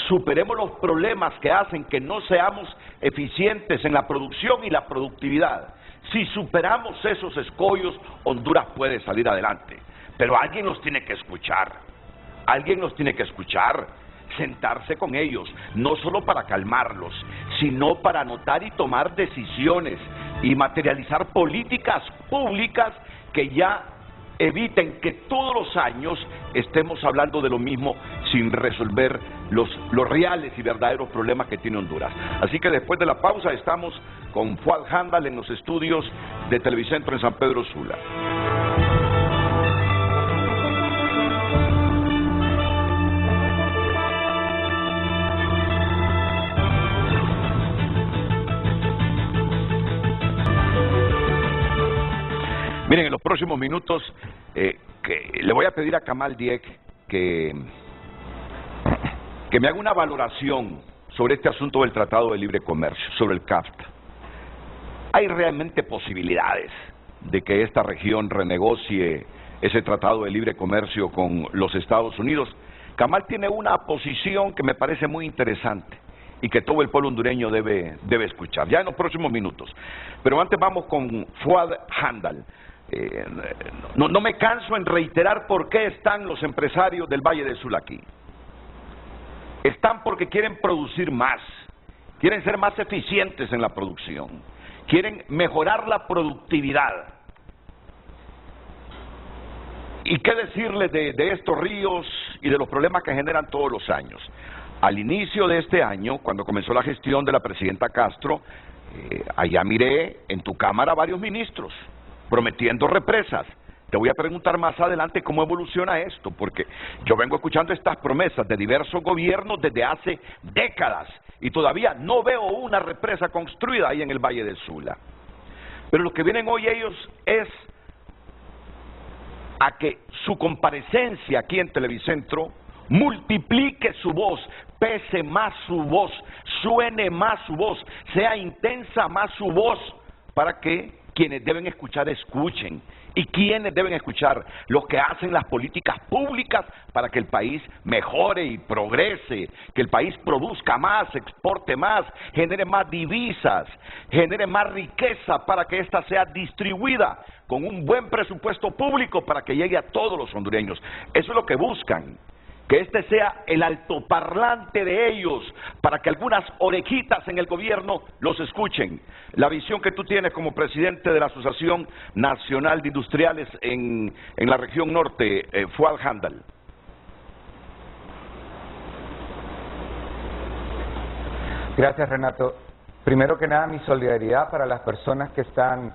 superemos los problemas que hacen que no seamos eficientes en la producción y la productividad. Si superamos esos escollos, Honduras puede salir adelante. Pero alguien los tiene que escuchar. Sentarse con ellos, no solo para calmarlos, sino para anotar y tomar decisiones y materializar políticas públicas que ya eviten que todos los años estemos hablando de lo mismo sin resolver los reales y verdaderos problemas que tiene Honduras. Así que después de la pausa estamos con Fuad Handal en los estudios de Televicentro en San Pedro Sula. Miren, en los próximos minutos que le voy a pedir a Kamal Dieck que me haga una valoración sobre este asunto del Tratado de Libre Comercio, sobre el CAFTA. ¿Hay realmente posibilidades de que esta región renegocie ese Tratado de Libre Comercio con los Estados Unidos? Kamal tiene una posición que me parece muy interesante y que todo el pueblo hondureño debe escuchar, ya en los próximos minutos. Pero antes vamos con Fuad Handal. No me canso en reiterar por qué están los empresarios del Valle del Sula aquí. Están porque quieren producir más, quieren ser más eficientes en la producción, quieren mejorar la productividad. ¿Y qué decirles de estos ríos y de los problemas que generan todos los años? Al inicio de este año, cuando comenzó la gestión de la presidenta Castro, allá miré en tu Cámara varios ministros prometiendo represas. Te voy a preguntar más adelante cómo evoluciona esto, porque yo vengo escuchando estas promesas de diversos gobiernos desde hace décadas y todavía no veo una represa construida ahí en el Valle del Sula. Pero lo que vienen hoy ellos es a que su comparecencia aquí en Televicentro multiplique su voz, pese más su voz, suene más su voz, sea intensa más su voz, para que quienes deben escuchar escuchen. ¿Y quiénes deben escuchar? Los que hacen las políticas públicas para que el país mejore y progrese, que el país produzca más, exporte más, genere más divisas, genere más riqueza para que ésta sea distribuida con un buen presupuesto público para que llegue a todos los hondureños. Eso es lo que buscan. Que este sea el altoparlante de ellos, para que algunas orejitas en el gobierno los escuchen. La visión que tú tienes como presidente de la Asociación Nacional de Industriales en la región norte, Fuad Handal. Gracias, Renato. Primero que nada, mi solidaridad para las personas que están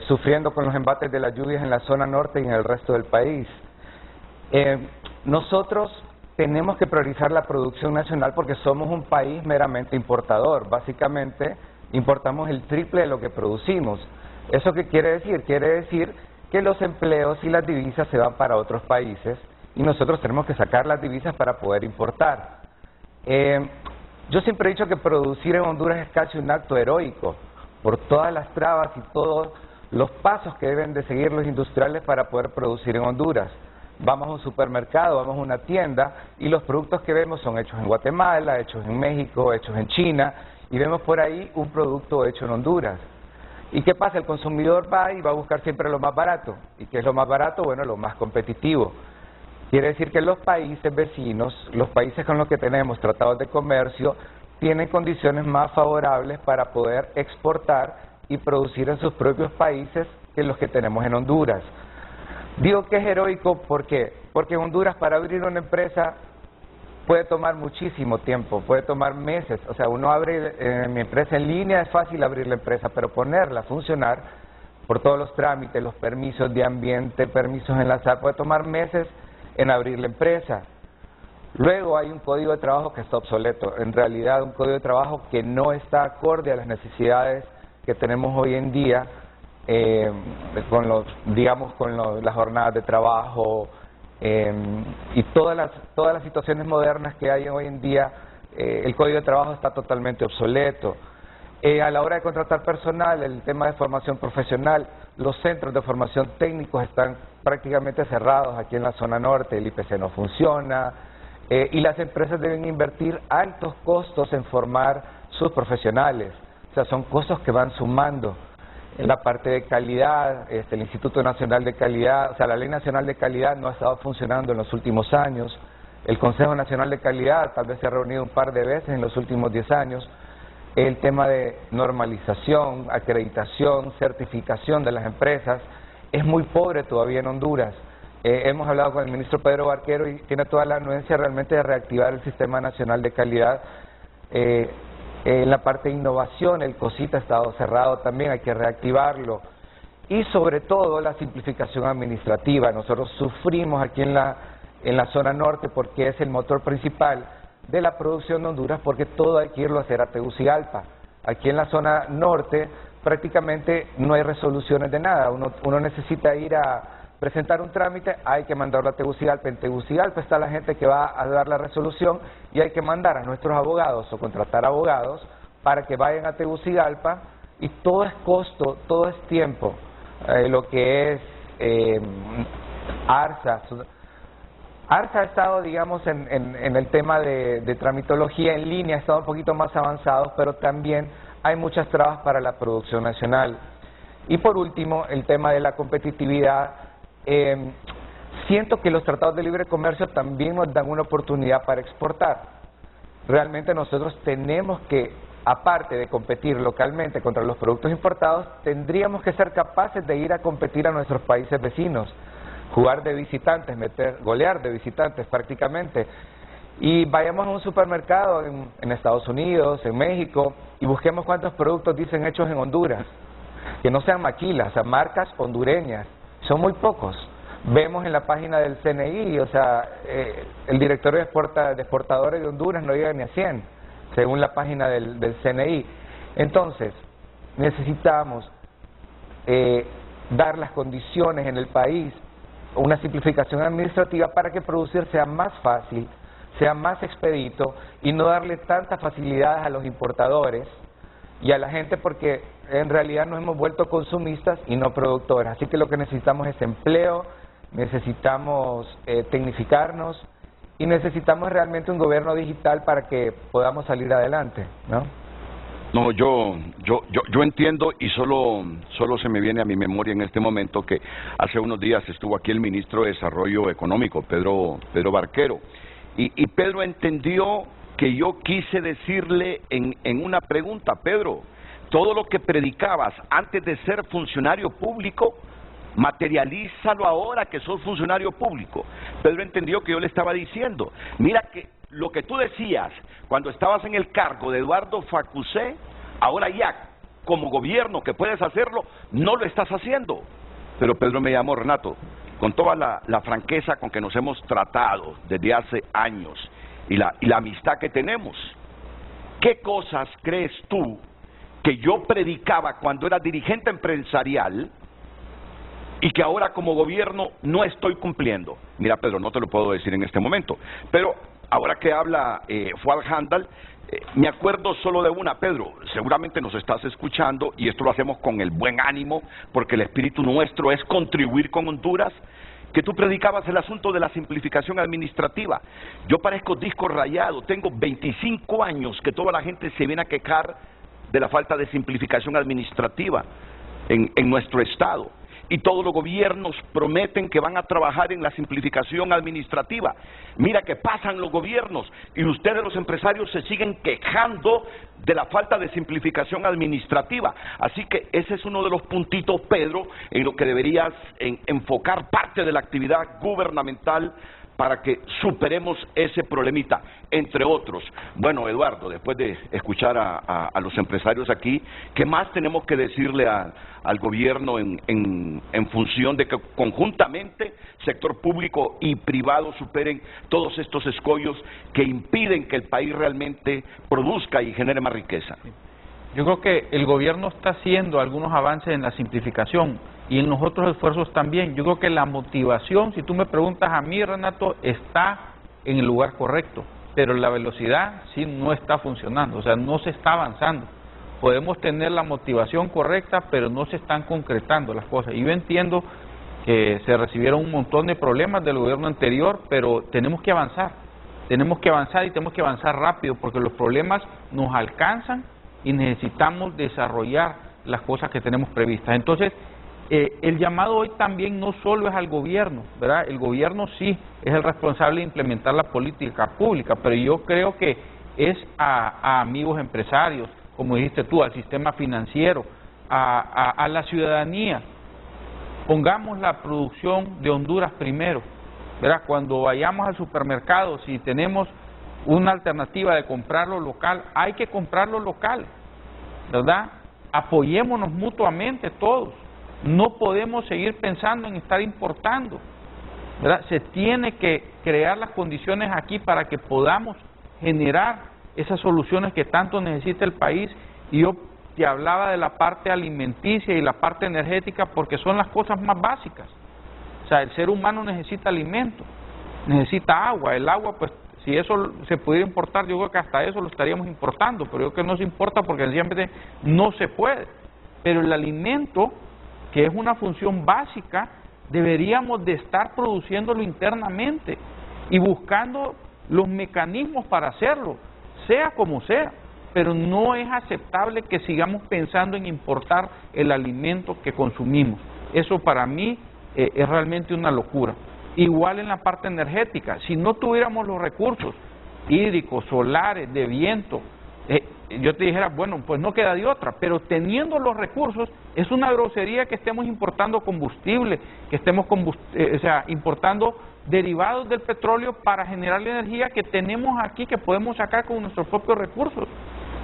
sufriendo con los embates de las lluvias en la zona norte y en el resto del país. Nosotros tenemos que priorizar la producción nacional porque somos un país meramente importador. Básicamente, importamos el triple de lo que producimos. ¿Eso qué quiere decir? Quiere decir que los empleos y las divisas se van para otros países y nosotros tenemos que sacar las divisas para poder importar. Yo siempre he dicho que producir en Honduras es casi un acto heroico por todas las trabas y todos los pasos que deben de seguir los industriales para poder producir en Honduras. Vamos a un supermercado, vamos a una tienda y los productos que vemos son hechos en Guatemala, hechos en México, hechos en China y vemos por ahí un producto hecho en Honduras. ¿Y qué pasa? El consumidor va y va a buscar siempre lo más barato. ¿Y qué es lo más barato? Bueno, lo más competitivo. Quiere decir que los países vecinos, los países con los que tenemos tratados de comercio, tienen condiciones más favorables para poder exportar y producir en sus propios países que los que tenemos en Honduras. Digo que es heroico, ¿por qué? Porque en Honduras para abrir una empresa puede tomar muchísimo tiempo, puede tomar meses. O sea, uno abre mi empresa en línea, es fácil abrir la empresa, pero ponerla a funcionar por todos los trámites, los permisos de ambiente, permisos en la SAR, puede tomar meses en abrir la empresa. Luego hay un código de trabajo que está obsoleto, en realidad un código de trabajo que no está acorde a las necesidades que tenemos hoy en día, con las jornadas de trabajo y todas las situaciones modernas que hay hoy en día. El código de trabajo está totalmente obsoleto. A la hora de contratar personal, el tema de formación profesional, los centros de formación técnicos están prácticamente cerrados aquí en la zona norte, el IPC no funciona y las empresas deben invertir altos costos en formar sus profesionales. O sea, son costos que van sumando. En la parte de calidad, el Instituto Nacional de Calidad, o sea, la Ley Nacional de Calidad no ha estado funcionando en los últimos años. El Consejo Nacional de Calidad tal vez se ha reunido un par de veces en los últimos 10 años. El tema de normalización, acreditación, certificación de las empresas es muy pobre todavía en Honduras. Hemos hablado con el ministro Pedro Barquero y tiene toda la anuencia realmente de reactivar el Sistema Nacional de Calidad. En la parte de innovación, el COSIT ha estado cerrado también, hay que reactivarlo. Y sobre todo la simplificación administrativa. Nosotros sufrimos aquí en la zona norte porque es el motor principal de la producción de Honduras, porque todo hay que irlo a hacer a Tegucigalpa. Aquí en la zona norte prácticamente no hay resoluciones de nada. Uno necesita ir a presentar un trámite, hay que mandarlo a Tegucigalpa. En Tegucigalpa está la gente que va a dar la resolución y hay que mandar a nuestros abogados o contratar abogados para que vayan a Tegucigalpa y todo es costo, todo es tiempo. Lo que es ARSA ha estado, digamos, en el tema de tramitología en línea, ha estado un poquito más avanzado, pero también hay muchas trabas para la producción nacional. Y por último, el tema de la competitividad. Siento que los tratados de libre comercio también nos dan una oportunidad para exportar. Realmente nosotros tenemos que, aparte de competir localmente contra los productos importados, tendríamos que ser capaces de ir a competir a nuestros países vecinos. jugar de visitantes, golear de visitantes prácticamente. Y vayamos a un supermercado en Estados Unidos, en México, y busquemos cuántos productos dicen hechos en Honduras, que no sean maquilas, o sea, marcas hondureñas, son muy pocos. Vemos en la página del CNI, o sea, el directorio de exportadores de Honduras no llega ni a 100, según la página del CNI. Entonces, necesitamos dar las condiciones en el país, una simplificación administrativa para que producir sea más fácil, sea más expedito y no darle tantas facilidades a los importadores y a la gente, porque en realidad nos hemos vuelto consumistas y no productores. Así que lo que necesitamos es empleo, necesitamos tecnificarnos y necesitamos realmente un gobierno digital para que podamos salir adelante, ¿no? No, yo entiendo, y solo se me viene a mi memoria en este momento que hace unos días estuvo aquí el ministro de Desarrollo Económico, Pedro Barquero, y Pedro entendió que yo quise decirle en una pregunta: Pedro, todo lo que predicabas antes de ser funcionario público, materialízalo ahora que sos funcionario público. Pedro entendió que yo le estaba diciendo, mira que lo que tú decías cuando estabas en el cargo de Eduardo Facusé, ahora ya como gobierno que puedes hacerlo, no lo estás haciendo. Pero Pedro me llamó: Renato, con toda la franqueza con que nos hemos tratado desde hace años y la amistad que tenemos, ¿qué cosas crees tú que yo predicaba cuando era dirigente empresarial y que ahora como gobierno no estoy cumpliendo? Mira, Pedro, no te lo puedo decir en este momento, pero ahora que habla Fuad Handal, me acuerdo solo de una. Pedro, seguramente nos estás escuchando y esto lo hacemos con el buen ánimo, porque el espíritu nuestro es contribuir con Honduras, que tú predicabas el asunto de la simplificación administrativa. Yo parezco disco rayado, tengo 25 años que toda la gente se viene a quejar de la falta de simplificación administrativa en nuestro estado. Y todos los gobiernos prometen que van a trabajar en la simplificación administrativa. Mira que pasan los gobiernos y ustedes, los empresarios, se siguen quejando de la falta de simplificación administrativa. Así que ese es uno de los puntitos, Pedro, en lo que deberías enfocar parte de la actividad gubernamental para que superemos ese problemita, entre otros. Bueno, Eduardo, después de escuchar a los empresarios aquí, ¿qué más tenemos que decirle al gobierno en función de que conjuntamente sector público y privado superen todos estos escollos que impiden que el país realmente produzca y genere más riqueza? Yo creo que el gobierno está haciendo algunos avances en la simplificación y en los otros esfuerzos también. Yo creo que la motivación, si tú me preguntas a mí, Renato, está en el lugar correcto, pero la velocidad sí no está funcionando, o sea, no se está avanzando. Podemos tener la motivación correcta, pero no se están concretando las cosas. Y yo entiendo que se recibieron un montón de problemas del gobierno anterior, pero tenemos que avanzar y tenemos que avanzar rápido, porque los problemas nos alcanzan y necesitamos desarrollar las cosas que tenemos previstas. Entonces, el llamado hoy también no solo es al gobierno, ¿verdad? El gobierno sí es el responsable de implementar la política pública, pero yo creo que es a amigos empresarios, como dijiste tú, al sistema financiero, a la ciudadanía. Pongamos la producción de Honduras primero, ¿verdad? Cuando vayamos al supermercado, si tenemos una alternativa de comprarlo local, hay que comprarlo local, ¿verdad? Apoyémonos mutuamente todos. No podemos seguir pensando en estar importando, ¿verdad? Se tiene que crear las condiciones aquí para que podamos generar esas soluciones que tanto necesita el país. Y yo te hablaba de la parte alimenticia y la parte energética porque son las cosas más básicas. O sea, el ser humano necesita alimento, necesita agua. El agua, pues, si eso se pudiera importar, yo creo que hasta eso lo estaríamos importando, pero yo creo que no se importa porque sencillamente no se puede. Pero el alimento, que es una función básica, deberíamos de estar produciéndolo internamente y buscando los mecanismos para hacerlo, sea como sea, pero no es aceptable que sigamos pensando en importar el alimento que consumimos. Eso para mí es realmente una locura. Igual en la parte energética, si no tuviéramos los recursos hídricos, solares, de viento, yo te dijera, bueno, pues no queda de otra, pero teniendo los recursos, es una grosería que estemos importando combustible, que estemos importando derivados del petróleo para generar la energía que tenemos aquí, que podemos sacar con nuestros propios recursos.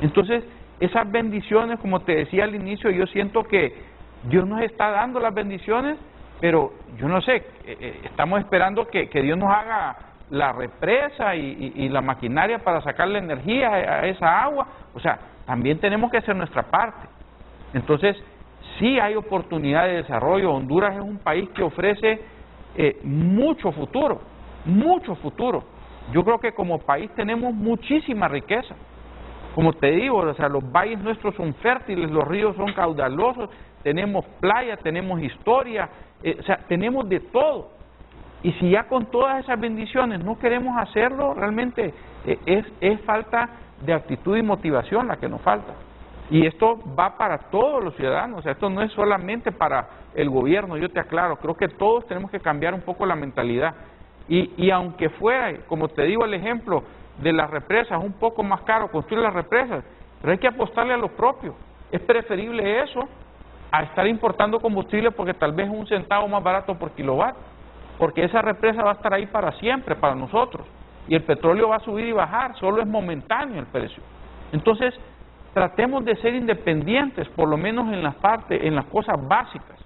Entonces, esas bendiciones, como te decía al inicio, yo siento que Dios nos está dando las bendiciones, pero yo no sé, estamos esperando que Dios nos haga la represa y la maquinaria para sacar la energía a esa agua. O sea, también tenemos que hacer nuestra parte. Entonces, sí hay oportunidad de desarrollo. Honduras es un país que ofrece mucho futuro, mucho futuro. Yo creo que como país tenemos muchísima riqueza. Como te digo, o sea, los valles nuestros son fértiles, los ríos son caudalosos, tenemos playa, tenemos historia, o sea, tenemos de todo. Y si ya con todas esas bendiciones no queremos hacerlo, realmente es falta de actitud y motivación la que nos falta. Y esto va para todos los ciudadanos, o sea, esto no es solamente para el gobierno, yo te aclaro, creo que todos tenemos que cambiar un poco la mentalidad. Y aunque fuera, como te digo el ejemplo de las represas, un poco más caro construir las represas, pero hay que apostarle a lo propio. Es preferible eso a estar importando combustible porque tal vez es un centavo más barato por kilowatt, porque esa represa va a estar ahí para siempre, para nosotros, y el petróleo va a subir y bajar, solo es momentáneo el precio. Entonces, tratemos de ser independientes, por lo menos en las cosas básicas,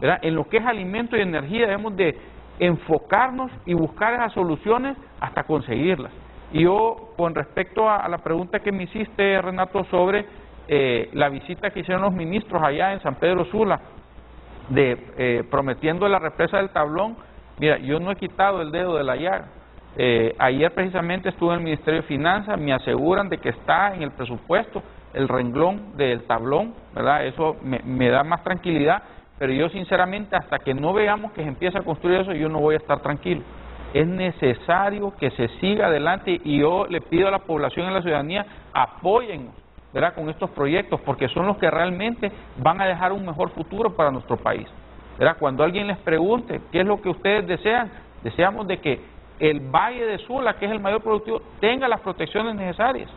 ¿verdad? En lo que es alimento y energía debemos de enfocarnos y buscar esas soluciones hasta conseguirlas. Y yo, con respecto a la pregunta que me hiciste, Renato, sobre la visita que hicieron los ministros allá en San Pedro Sula, prometiendo la represa del Tablón, mira, yo no he quitado el dedo de la llaga. Ayer precisamente estuve en el Ministerio de Finanzas, me aseguran de que está en el presupuesto el renglón del Tablón, ¿verdad? Eso me da más tranquilidad, pero yo sinceramente hasta que no veamos que se empieza a construir eso, yo no voy a estar tranquilo. Es necesario que se siga adelante y yo le pido a la población y a la ciudadanía, apóyennos, ¿verdad?, con estos proyectos, porque son los que realmente van a dejar un mejor futuro para nuestro país, ¿verdad? Cuando alguien les pregunte qué es lo que ustedes desean, deseamos de que el Valle de Sula, que es el mayor productivo, tenga las protecciones necesarias,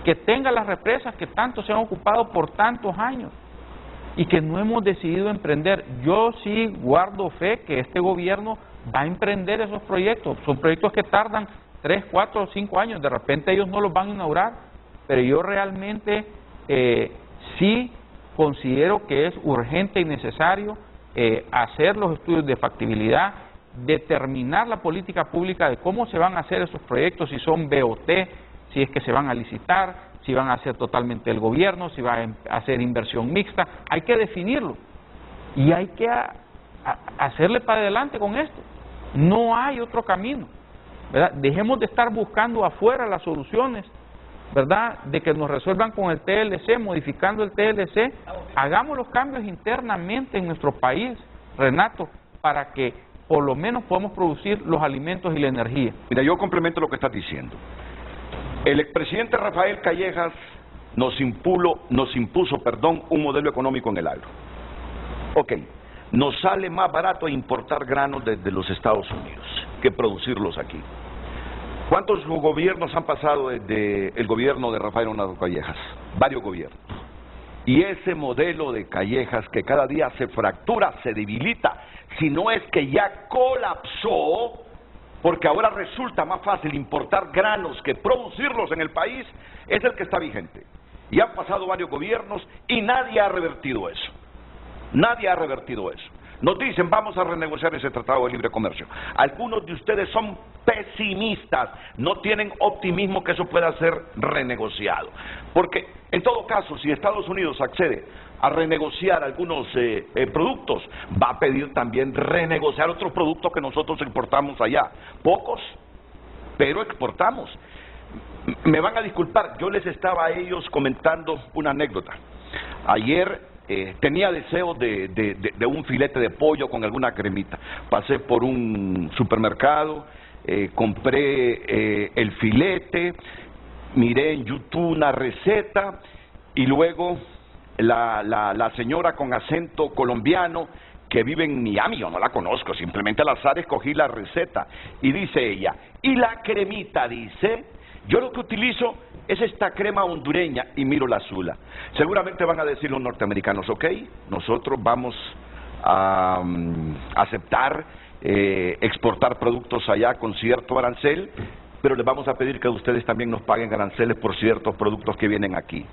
que tenga las represas que tanto se han ocupado por tantos años y que no hemos decidido emprender. Yo sí guardo fe que este gobierno va a emprender esos proyectos. Son proyectos que tardan 3, 4 o 5 años, de repente ellos no los van a inaugurar, pero yo realmente sí considero que es urgente y necesario hacer los estudios de factibilidad, determinar la política pública de cómo se van a hacer esos proyectos, si son BOT, si es que se van a licitar, si van a ser totalmente el gobierno, si va a hacer inversión mixta. Hay que definirlo y hay que hacerle para adelante con esto. No hay otro camino, ¿verdad? Dejemos de estar buscando afuera las soluciones, ¿verdad?, de que nos resuelvan con el TLC, modificando el TLC. Hagamos los cambios internamente en nuestro país, Renato, para que por lo menos podamos producir los alimentos y la energía. Mira, yo complemento lo que estás diciendo. El expresidente Rafael Callejas nos impuso, un modelo económico en el agro. Ok, nos sale más barato importar granos desde los Estados Unidos que producirlos aquí. ¿Cuántos gobiernos han pasado desde el gobierno de Rafael Leonardo Callejas? Varios gobiernos. Y ese modelo de Callejas que cada día se fractura, se debilita, si no es que ya colapsó, porque ahora resulta más fácil importar granos que producirlos en el país, es el que está vigente. Y han pasado varios gobiernos y nadie ha revertido eso. Nadie ha revertido eso. Nos dicen, vamos a renegociar ese tratado de libre comercio. Algunos de ustedes son pesimistas, no tienen optimismo que eso pueda ser renegociado. Porque, en todo caso, si Estados Unidos accede a renegociar algunos productos, va a pedir también renegociar otros productos que nosotros exportamos allá. Pocos, pero exportamos. Me van a disculpar, yo les estaba a ellos comentando una anécdota. Ayer tenía deseo de un filete de pollo con alguna cremita. Pasé por un supermercado, compré el filete, miré en YouTube una receta y luego la señora con acento colombiano que vive en Miami, yo no la conozco, simplemente al azar escogí la receta y dice ella, y la cremita dice Yo lo que utilizo es esta crema hondureña y miro la Sula. Seguramente van a decir los norteamericanos, ok, nosotros vamos a aceptar exportar productos allá con cierto arancel, pero les vamos a pedir que ustedes también nos paguen aranceles por ciertos productos que vienen aquí.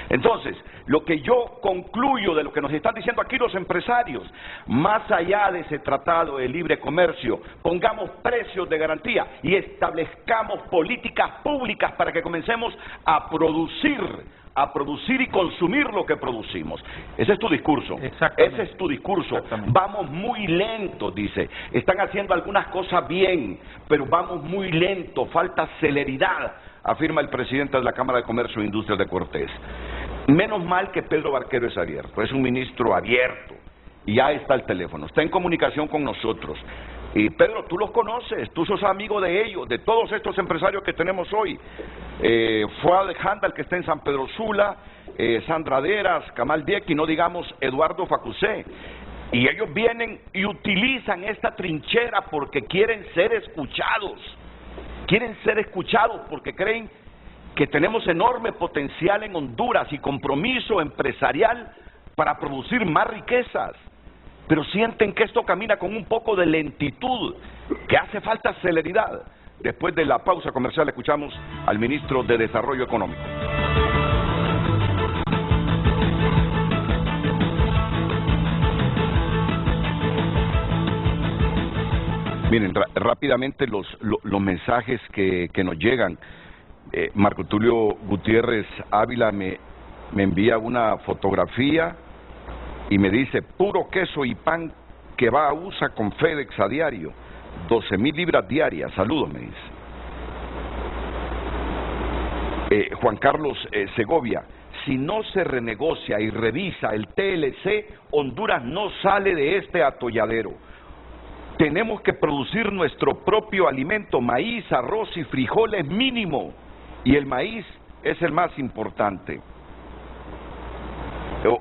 Entonces, lo que yo concluyo de lo que nos están diciendo aquí los empresarios, más allá de ese tratado de libre comercio, pongamos precios de garantía y establezcamos políticas públicas para que comencemos a producir y consumir lo que producimos. Ese es tu discurso. Exactamente. Ese es tu discurso. Exactamente. Vamos muy lento, dice. Están haciendo algunas cosas bien, pero vamos muy lento, falta celeridad, afirma el presidente de la Cámara de Comercio e Industrias de Cortés. Menos mal que Pedro Barquero es abierto, es un ministro abierto, y ya está el teléfono, está en comunicación con nosotros. Y Pedro, tú los conoces, tú sos amigo de ellos, de todos estos empresarios que tenemos hoy. Fuad Handal, que está en San Pedro Sula, Sandra Deras, Kamal Diek, y no digamos Eduardo Facusé. Y ellos vienen y utilizan esta trinchera porque quieren ser escuchados. Quieren ser escuchados porque creen que tenemos enorme potencial en Honduras y compromiso empresarial para producir más riquezas. Pero sienten que esto camina con un poco de lentitud, que hace falta celeridad. Después de la pausa comercial escuchamos al ministro de Desarrollo Económico. Miren, rápidamente los mensajes que nos llegan. Marco Tulio Gutiérrez Ávila me envía una fotografía y me dice, puro queso y pan que va a USA con FedEx a diario, 12,000 libras diarias, saludos, me dice. Juan Carlos Segovia, si no se renegocia y revisa el TLC, Honduras no sale de este atolladero. Tenemos que producir nuestro propio alimento, maíz, arroz y frijoles mínimo, y el maíz es el más importante.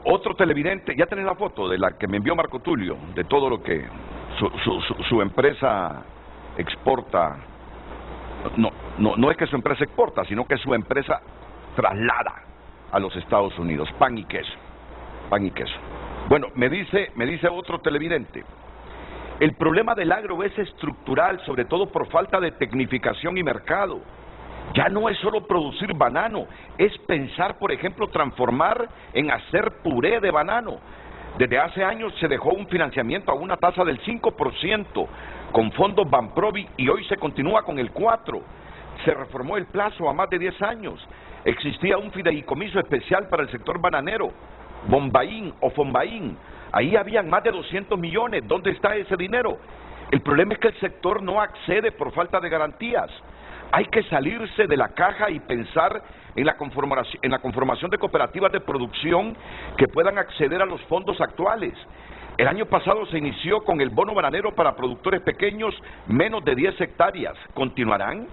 Otro televidente, ya tenés la foto de la que me envió Marco Tulio, de todo lo que su empresa exporta. No es que su empresa exporta, sino que su empresa traslada a los Estados Unidos, pan y queso. Bueno, me dice otro televidente, el problema del agro es estructural, sobre todo por falta de tecnificación y mercado. Ya no es solo producir banano, es pensar, por ejemplo, transformar en hacer puré de banano. Desde hace años se dejó un financiamiento a una tasa del 5% con fondos Banprovi y hoy se continúa con el 4%. Se reformó el plazo a más de 10 años. Existía un fideicomiso especial para el sector bananero, Bombaín o Fombaín. Ahí habían más de 200 millones. ¿Dónde está ese dinero? El problema es que el sector no accede por falta de garantías. Hay que salirse de la caja y pensar en la conformación de cooperativas de producción que puedan acceder a los fondos actuales. El año pasado se inició con el bono bananero para productores pequeños menos de 10 hectáreas. ¿Continuarán?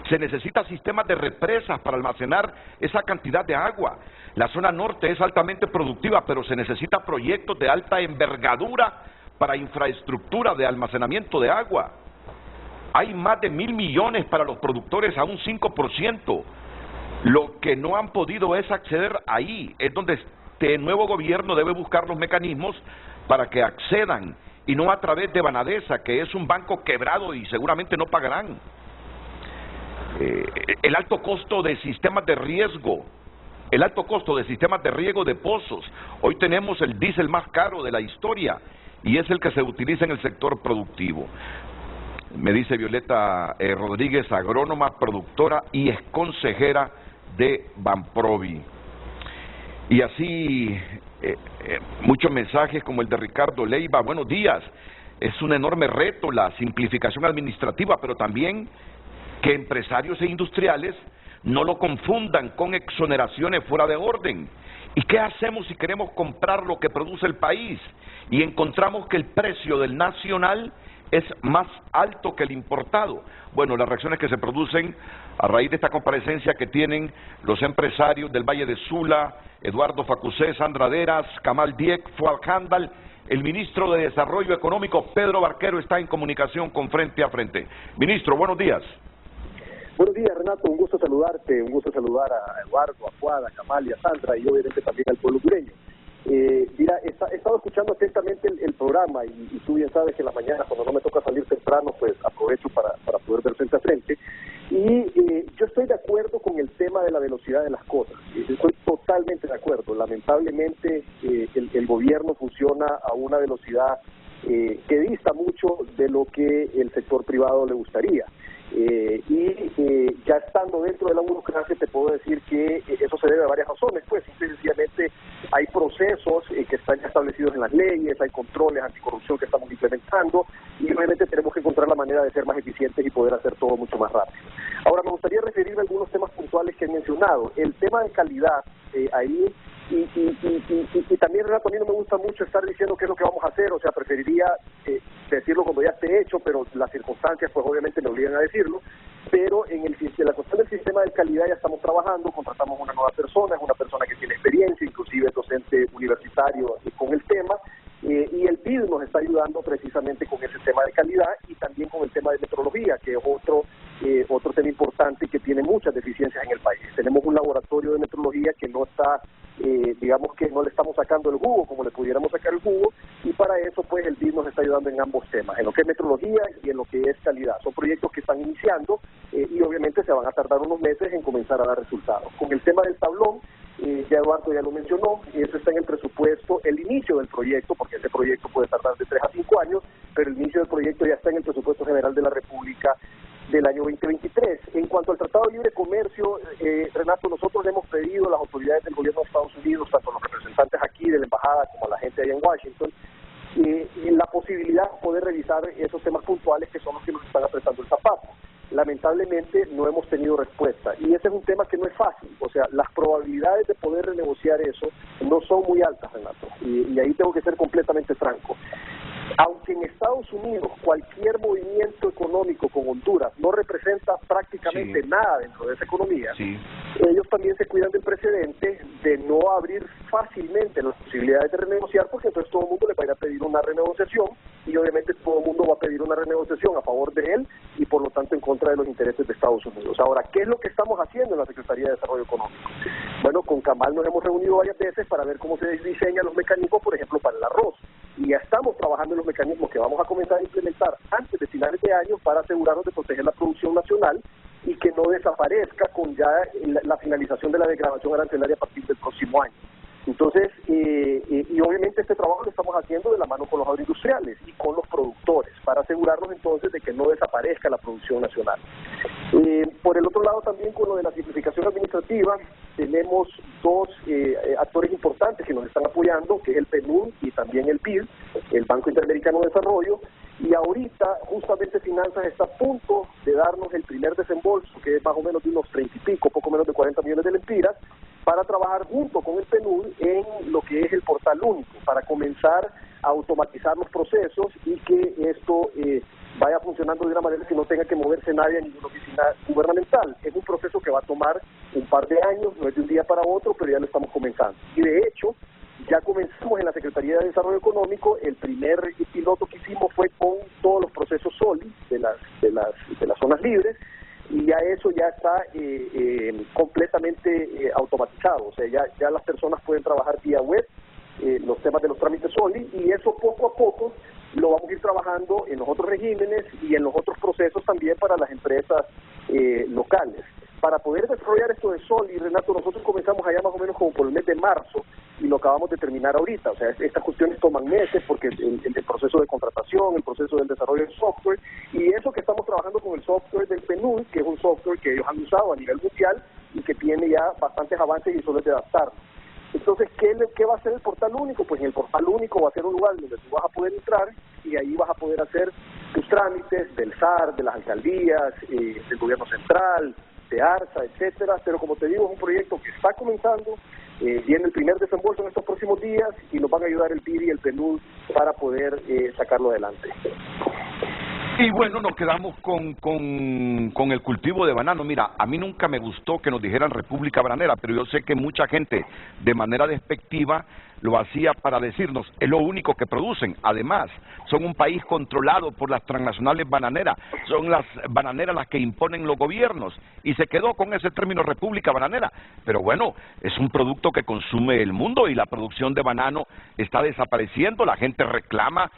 Se necesitan sistemas de represas para almacenar esa cantidad de agua. La zona norte es altamente productiva, pero se necesitan proyectos de alta envergadura para infraestructura de almacenamiento de agua. Hay más de 1.000 millones para los productores a un 5%. Lo que no han podido es acceder ahí. Es donde este nuevo gobierno debe buscar los mecanismos para que accedan, y no a través de Banadesa, que es un banco quebrado y seguramente no pagarán. El alto costo de sistemas de riego de pozos. Hoy tenemos el diésel más caro de la historia y es el que se utiliza en el sector productivo. Me dice Violeta Rodríguez, agrónoma, productora y ex consejera de Banprovi. Y así muchos mensajes como el de Ricardo Leiva. Buenos días, es un enorme reto la simplificación administrativa, pero también que empresarios e industriales no lo confundan con exoneraciones fuera de orden. ¿Y qué hacemos si queremos comprar lo que produce el país y encontramos que el precio del nacional es más alto que el importado? Bueno, las reacciones que se producen a raíz de esta comparecencia que tienen los empresarios del Valle de Sula, Eduardo Facusé, Sandra Deras, Kamal Diek, Fuad Handal. El ministro de Desarrollo Económico, Pedro Barquero, está en comunicación con Frente a Frente. Ministro, buenos días. Buenos días, Renato, un gusto saludarte, un gusto saludar a Eduardo, a Fuad, a Kamal y a Sandra y obviamente también al pueblo hondureño. Mira, he estado escuchando atentamente el programa y tú bien sabes que en la mañana cuando no me toca salir temprano pues aprovecho para poder ver frente a frente y yo estoy de acuerdo con el tema de la velocidad de las cosas, estoy totalmente de acuerdo. Lamentablemente el gobierno funciona a una velocidad que dista mucho de lo que el sector privado le gustaría. Ya estando dentro de la burocracia te puedo decir que eso se debe a varias razones, pues sencillamente hay procesos que están ya establecidos en las leyes, hay controles anticorrupción que estamos implementando y obviamente tenemos que encontrar la manera de ser más eficientes y poder hacer todo mucho más rápido. Ahora me gustaría referirme a algunos temas puntuales que he mencionado. El tema de calidad, ahí y también, Renato, a mí no me gusta mucho estar diciendo qué es lo que vamos a hacer, o sea, preferiría decirlo cuando ya esté hecho, pero las circunstancias pues obviamente me obligan a decirlo, pero en la cuestión del sistema de calidad ya estamos trabajando, contratamos una nueva persona, es una persona que tiene experiencia, inclusive es docente universitario con el tema, y el PID nos está ayudando precisamente con ese tema de calidad y también con el tema de metrología, que es otro tema importante que tiene muchas deficiencias en el país. Tenemos un laboratorio de metrología que no está, digamos que no le estamos sacando el jugo como le pudiéramos sacar el jugo, y para eso pues el BID nos está ayudando en ambos temas, en lo que es metrología y en lo que es calidad. Son proyectos que están iniciando y obviamente se van a tardar unos meses en comenzar a dar resultados. Con el tema del tablón, ya Eduardo ya lo mencionó, eso está en el presupuesto, el inicio del proyecto, porque ese proyecto puede tardar de 3 a 5 años, pero el inicio del proyecto ya está en el presupuesto general de la República del año 2023. En cuanto al Tratado de Libre Comercio, Renato, nosotros le hemos pedido a las autoridades del gobierno de Estados Unidos, tanto a los representantes aquí de la embajada como a la gente allá en Washington, la posibilidad de poder revisar esos temas puntuales que son los que nos están apretando el zapato. Lamentablemente no hemos tenido respuesta y ese es un tema que no es fácil, o sea, las probabilidades de poder renegociar eso no son muy altas, Renato, y ahí tengo que ser completamente franco. Aunque en Estados Unidos cualquier movimiento económico con Honduras no representa prácticamente nada dentro de esa economía, ellos también se cuidan del precedente de no abrir fácilmente las posibilidades de renegociar, porque entonces todo el mundo le va a ir a pedir una renegociación y obviamente todo el mundo va a pedir una renegociación a favor de él y por lo tanto en contra de los intereses de Estados Unidos. Ahora, ¿qué es lo que estamos haciendo en la Secretaría de Desarrollo Económico? Bueno, con Kamal nos hemos reunido varias veces para ver cómo se diseñan los mecanismos, por ejemplo, para el arroz, y ya estamos trabajando en los mecanismos que vamos a comenzar a implementar antes de finales de año para asegurarnos de proteger la producción nacional y que no desaparezca con ya la finalización de la degradación arancelaria a partir del próximo año. Entonces, y obviamente este trabajo lo estamos haciendo de la mano con los agroindustriales y con los productores para asegurarnos entonces de que no desaparezca la producción nacional. Por el otro lado también con lo de la simplificación administrativa tenemos dos actores importantes que nos están apoyando, que es el PNUD y también el BID, el Banco Interamericano de Desarrollo, y ahorita justamente Finanzas está a punto de darnos el primer desembolso, que es más o menos de unos 30 y pico, poco menos de 40 millones de lempiras, para trabajar junto con el PNUD en lo que es el portal único, para comenzar a automatizar los procesos y que esto vaya funcionando de una manera que no tenga que moverse nadie a ninguna oficina gubernamental. Es un proceso que va a tomar un par de años, no es de un día para otro, pero ya lo estamos comenzando. Y de hecho, ya comenzamos en la Secretaría de Desarrollo Económico, el primer piloto que hicimos fue con todos los procesos SOLI de las zonas libres, y ya eso ya está completamente automatizado, o sea, ya las personas pueden trabajar vía web los temas de los trámites SOLI, y eso poco a poco lo vamos a ir trabajando en los otros regímenes y en los otros procesos también para las empresas locales. Para poder desarrollar esto de SOLI, Renato, nosotros comenzamos allá más o menos como por el mes de marzo y lo acabamos de terminar ahorita. O sea, estas cuestiones toman meses porque el proceso de contratación, el proceso del desarrollo del software, y eso que estamos trabajando con el software del PNUD, que es un software que ellos han usado a nivel mundial y que tiene ya bastantes avances y solo es de adaptarlo. Entonces, ¿qué va a ser el portal único? Pues en el portal único va a ser un lugar donde tú vas a poder entrar y ahí vas a poder hacer tus trámites del SAR, de las alcaldías, del gobierno central, de ARSA, etcétera, pero como te digo, es un proyecto que está comenzando, viene el primer desembolso en estos próximos días y nos van a ayudar el BID y el PNUD para poder sacarlo adelante. Y bueno, nos quedamos con el cultivo de banano. Mira, a mí nunca me gustó que nos dijeran República Bananera, pero yo sé que mucha gente de manera despectiva lo hacía para decirnos, es lo único que producen. Además, son un país controlado por las transnacionales bananeras, son las bananeras las que imponen los gobiernos, y se quedó con ese término República Bananera. Pero bueno, es un producto que consume el mundo y la producción de banano está desapareciendo, la gente reclama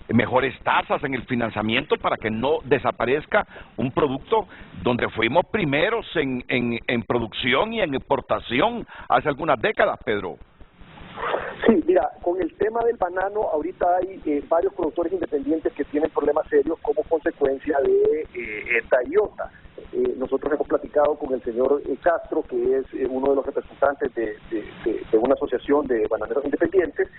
mejores tasas en el financiamiento para que no desaparezca un producto donde fuimos primeros en producción y en exportación hace algunas décadas, Pedro. Sí, mira, con el tema del banano, ahorita hay varios productores independientes que tienen problemas serios como consecuencia de esta IOTA. Nosotros hemos platicado con el señor Castro, que es uno de los representantes de una asociación de bananeros independientes,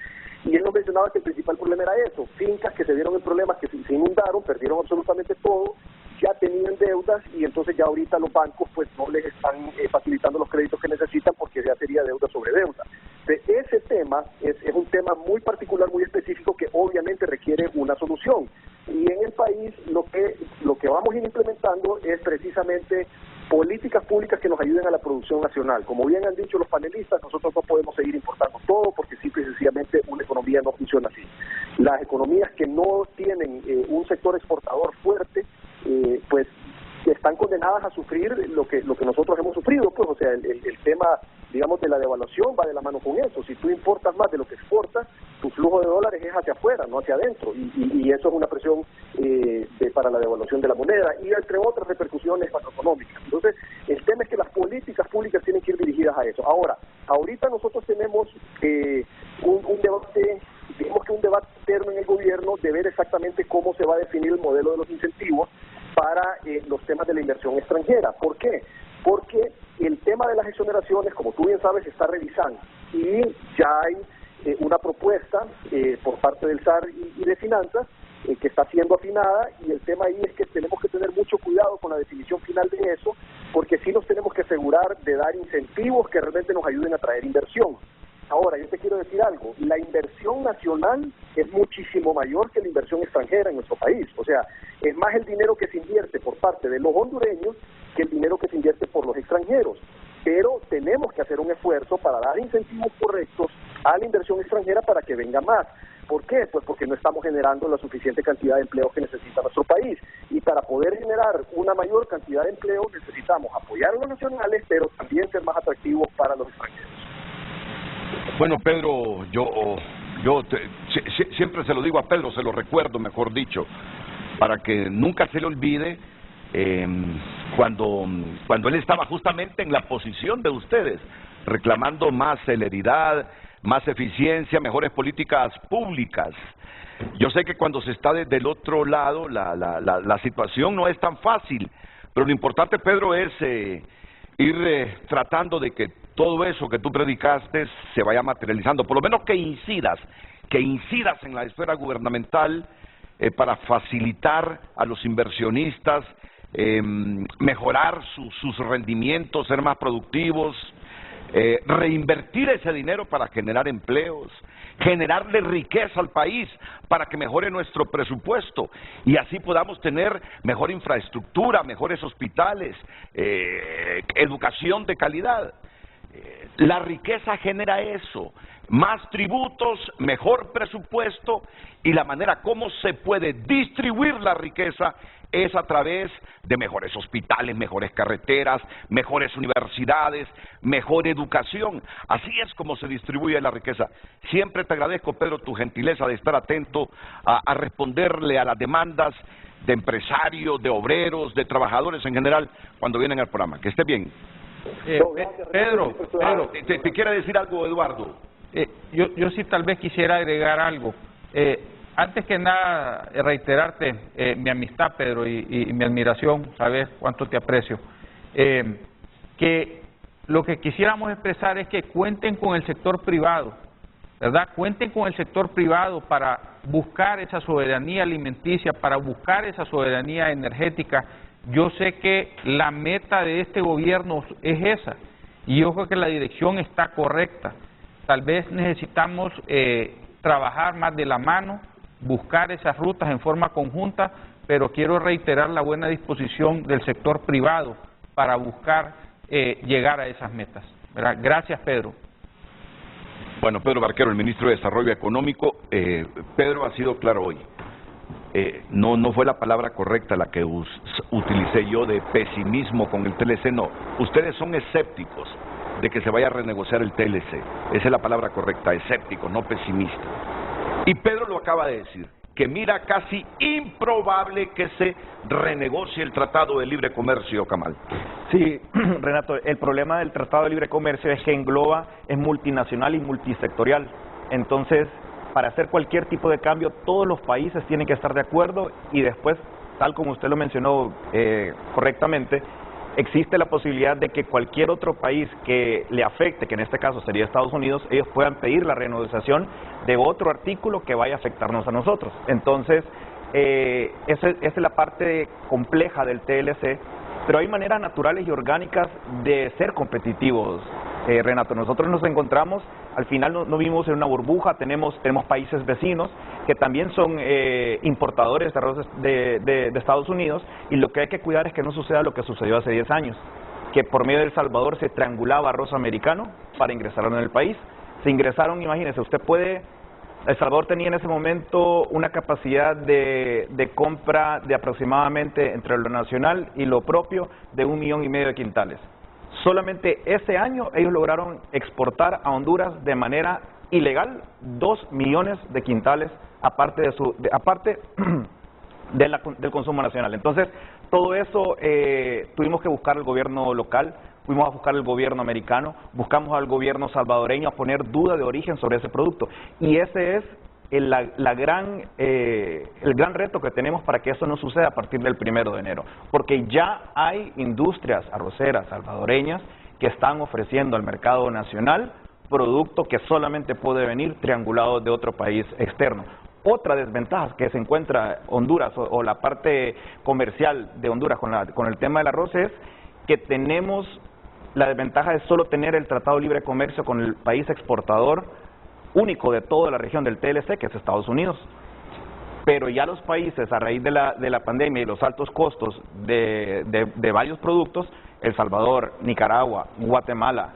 y él nos mencionaba que el principal problema era eso, fincas que se vieron en problemas, que se inundaron, perdieron absolutamente todo, ya tenían deudas y entonces ya ahorita los bancos pues no les están facilitando los créditos que necesitan porque ya sería deuda sobre deuda. Ese tema es un tema muy particular, muy específico, que obviamente requiere una solución. Y en el país lo que vamos a ir implementando es precisamente políticas públicas que nos ayuden a la producción nacional. Como bien han dicho los panelistas, nosotros no podemos seguir importando todo porque simple y sencillamente una economía no funciona así. Las economías que no tienen un sector exportador fuerte, pues están condenadas a sufrir lo que nosotros hemos sufrido, pues, o sea, el tema, digamos, de la devaluación va de la mano con eso. Si tú importas más de lo que exportas, tu flujo de dólares es hacia afuera, no hacia adentro, y eso es una presión para la devaluación de la moneda, y entre otras repercusiones macroeconómicas. Entonces, el tema es que las políticas públicas tienen que ir dirigidas a eso. Ahora, ahorita nosotros tenemos un debate, digamos que un debate interno en el gobierno de ver exactamente cómo se va a definir el modelo de los incentivos para los temas de la inversión extranjera. ¿Por qué? Porque el tema de las exoneraciones, como tú bien sabes, se está revisando y ya hay una propuesta por parte del SAR y de Finanzas que está siendo afinada, y el tema ahí es que tenemos que tener mucho cuidado con la definición final de eso, porque sí nos tenemos que asegurar de dar incentivos que realmente nos ayuden a traer inversión. Ahora, yo te quiero decir algo, la inversión nacional es muchísimo mayor que la inversión extranjera en nuestro país. O sea, es más el dinero que se invierte por parte de los hondureños que el dinero que se invierte por los extranjeros. Pero tenemos que hacer un esfuerzo para dar incentivos correctos a la inversión extranjera para que venga más. ¿Por qué? Pues porque no estamos generando la suficiente cantidad de empleos que necesita nuestro país. Y para poder generar una mayor cantidad de empleos necesitamos apoyar a los nacionales, pero también ser más atractivos para los extranjeros. Bueno, Pedro, yo siempre se lo digo a Pedro, se lo recuerdo, mejor dicho, para que nunca se le olvide cuando él estaba justamente en la posición de ustedes, reclamando más celeridad, más eficiencia, mejores políticas públicas. Yo sé que cuando se está desde el otro lado, la situación no es tan fácil, pero lo importante, Pedro, es ir tratando de que todo eso que tú predicaste se vaya materializando, por lo menos que incidas en la esfera gubernamental para facilitar a los inversionistas, mejorar sus rendimientos, ser más productivos, reinvertir ese dinero para generar empleos, generarle riqueza al país para que mejore nuestro presupuesto y así podamos tener mejor infraestructura, mejores hospitales, educación de calidad. La riqueza genera eso, más tributos, mejor presupuesto, y la manera como se puede distribuir la riqueza es a través de mejores hospitales, mejores carreteras, mejores universidades, mejor educación. Así es como se distribuye la riqueza. Siempre te agradezco, Pedro, tu gentileza de estar atento a responderle a las demandas de empresarios, de obreros, de trabajadores en general cuando vienen al programa. Que esté bien. Pedro, ¿Te quiere decir algo, Eduardo? Yo sí tal vez quisiera agregar algo. Antes que nada, reiterarte mi amistad, Pedro, y mi admiración, sabes cuánto te aprecio. Que lo que quisiéramos expresar es que cuenten con el sector privado, ¿verdad? Cuenten con el sector privado para buscar esa soberanía alimenticia, para buscar esa soberanía energética. Yo sé que la meta de este gobierno es esa, y yo creo que la dirección está correcta. Tal vez necesitamos trabajar más de la mano, buscar esas rutas en forma conjunta pero quiero reiterar la buena disposición del sector privado para buscar llegar a esas metas, ¿verdad? Gracias, Pedro. Bueno, Pedro Barquero, el ministro de Desarrollo Económico. Pedro ha sido claro hoy. No fue la palabra correcta la que utilicé yo de pesimismo con el TLC, no. Ustedes son escépticos de que se vaya a renegociar el TLC. Esa es la palabra correcta, escéptico, no pesimista. Y Pedro lo acaba de decir, que mira casi improbable que se renegocie el Tratado de Libre Comercio, Kamal. Sí, Renato, el problema del Tratado de Libre Comercio es que engloba, es multinacional y multisectorial. Entonces, para hacer cualquier tipo de cambio, todos los países tienen que estar de acuerdo y después, tal como usted lo mencionó correctamente, existe la posibilidad de que cualquier otro país que le afecte, que en este caso sería Estados Unidos, ellos puedan pedir la renegociación de otro artículo que vaya a afectarnos a nosotros. Entonces, esa es la parte compleja del TLC, pero hay maneras naturales y orgánicas de ser competitivos, Renato. Nosotros nos encontramos, al final no vivimos en una burbuja, tenemos países vecinos que también son importadores de arroz de Estados Unidos, y lo que hay que cuidar es que no suceda lo que sucedió hace 10 años, que por medio de El Salvador se triangulaba arroz americano para ingresar en el país. Se ingresaron, imagínese, El Salvador tenía en ese momento una capacidad de compra de aproximadamente entre lo nacional y lo propio de 1,5 millones de quintales. Solamente ese año ellos lograron exportar a Honduras de manera ilegal 2 millones de quintales, aparte del consumo nacional. Entonces, todo eso tuvimos que buscar al gobierno local, fuimos a buscar al gobierno americano, buscamos al gobierno salvadoreño a poner duda de origen sobre ese producto. Y ese es el gran reto que tenemos para que eso no suceda a partir del 1 de enero. Porque ya hay industrias arroceras salvadoreñas que están ofreciendo al mercado nacional producto que solamente puede venir triangulado de otro país externo. Otra desventaja que se encuentra Honduras o la parte comercial de Honduras con el tema del arroz es que tenemos la desventaja de solo tener el Tratado de Libre Comercio con el país exportador único de toda la región del TLC, que es Estados Unidos. Pero ya los países, a raíz de la pandemia y los altos costos de varios productos, El Salvador, Nicaragua, Guatemala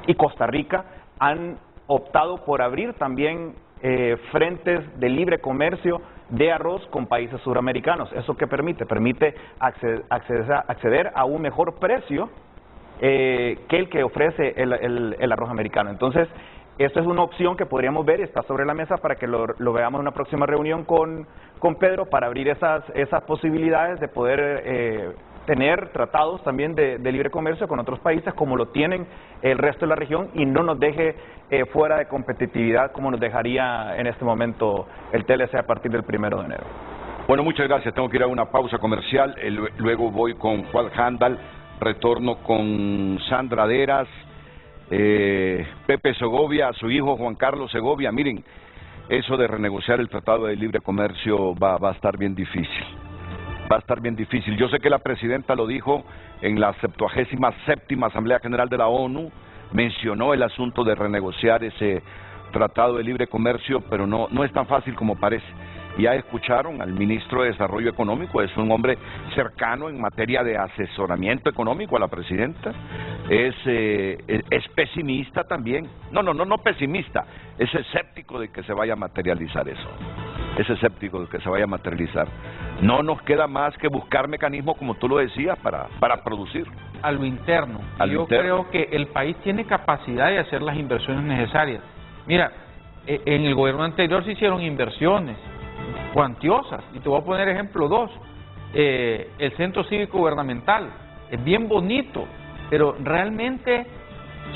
y Costa Rica, han optado por abrir también frentes de libre comercio de arroz con países suramericanos. ¿Eso qué permite? Permite acceder a un mejor precio que el que ofrece el arroz americano. Entonces, esta es una opción que podríamos ver y está sobre la mesa para que lo veamos en una próxima reunión con Pedro, para abrir esas posibilidades de poder tener tratados también de libre comercio con otros países como lo tienen el resto de la región, y no nos deje fuera de competitividad como nos dejaría en este momento el TLC a partir del 1 de enero. Bueno, muchas gracias. Tengo que ir a una pausa comercial. Luego voy con Juan Handal, retorno con Sandra Deras, Pepe Segovia, su hijo Juan Carlos Segovia. Miren, eso de renegociar el Tratado de Libre Comercio va a estar bien difícil. Va a estar bien difícil. Yo sé que la presidenta lo dijo en la 77ª Asamblea General de la ONU, mencionó el asunto de renegociar ese Tratado de Libre Comercio, pero no es tan fácil como parece. Ya escucharon al ministro de Desarrollo Económico, es un hombre cercano en materia de asesoramiento económico a la presidenta, es pesimista también, no pesimista, es escéptico de que se vaya a materializar eso, es escéptico de que se vaya a materializar. No nos queda más que buscar mecanismos, como tú lo decías, para producir. A lo interno. Yo creo que el país tiene capacidad de hacer las inversiones necesarias. Mira, en el gobierno anterior se hicieron inversiones cuantiosas, y te voy a poner ejemplo 2, el Centro Cívico Gubernamental, es bien bonito, pero realmente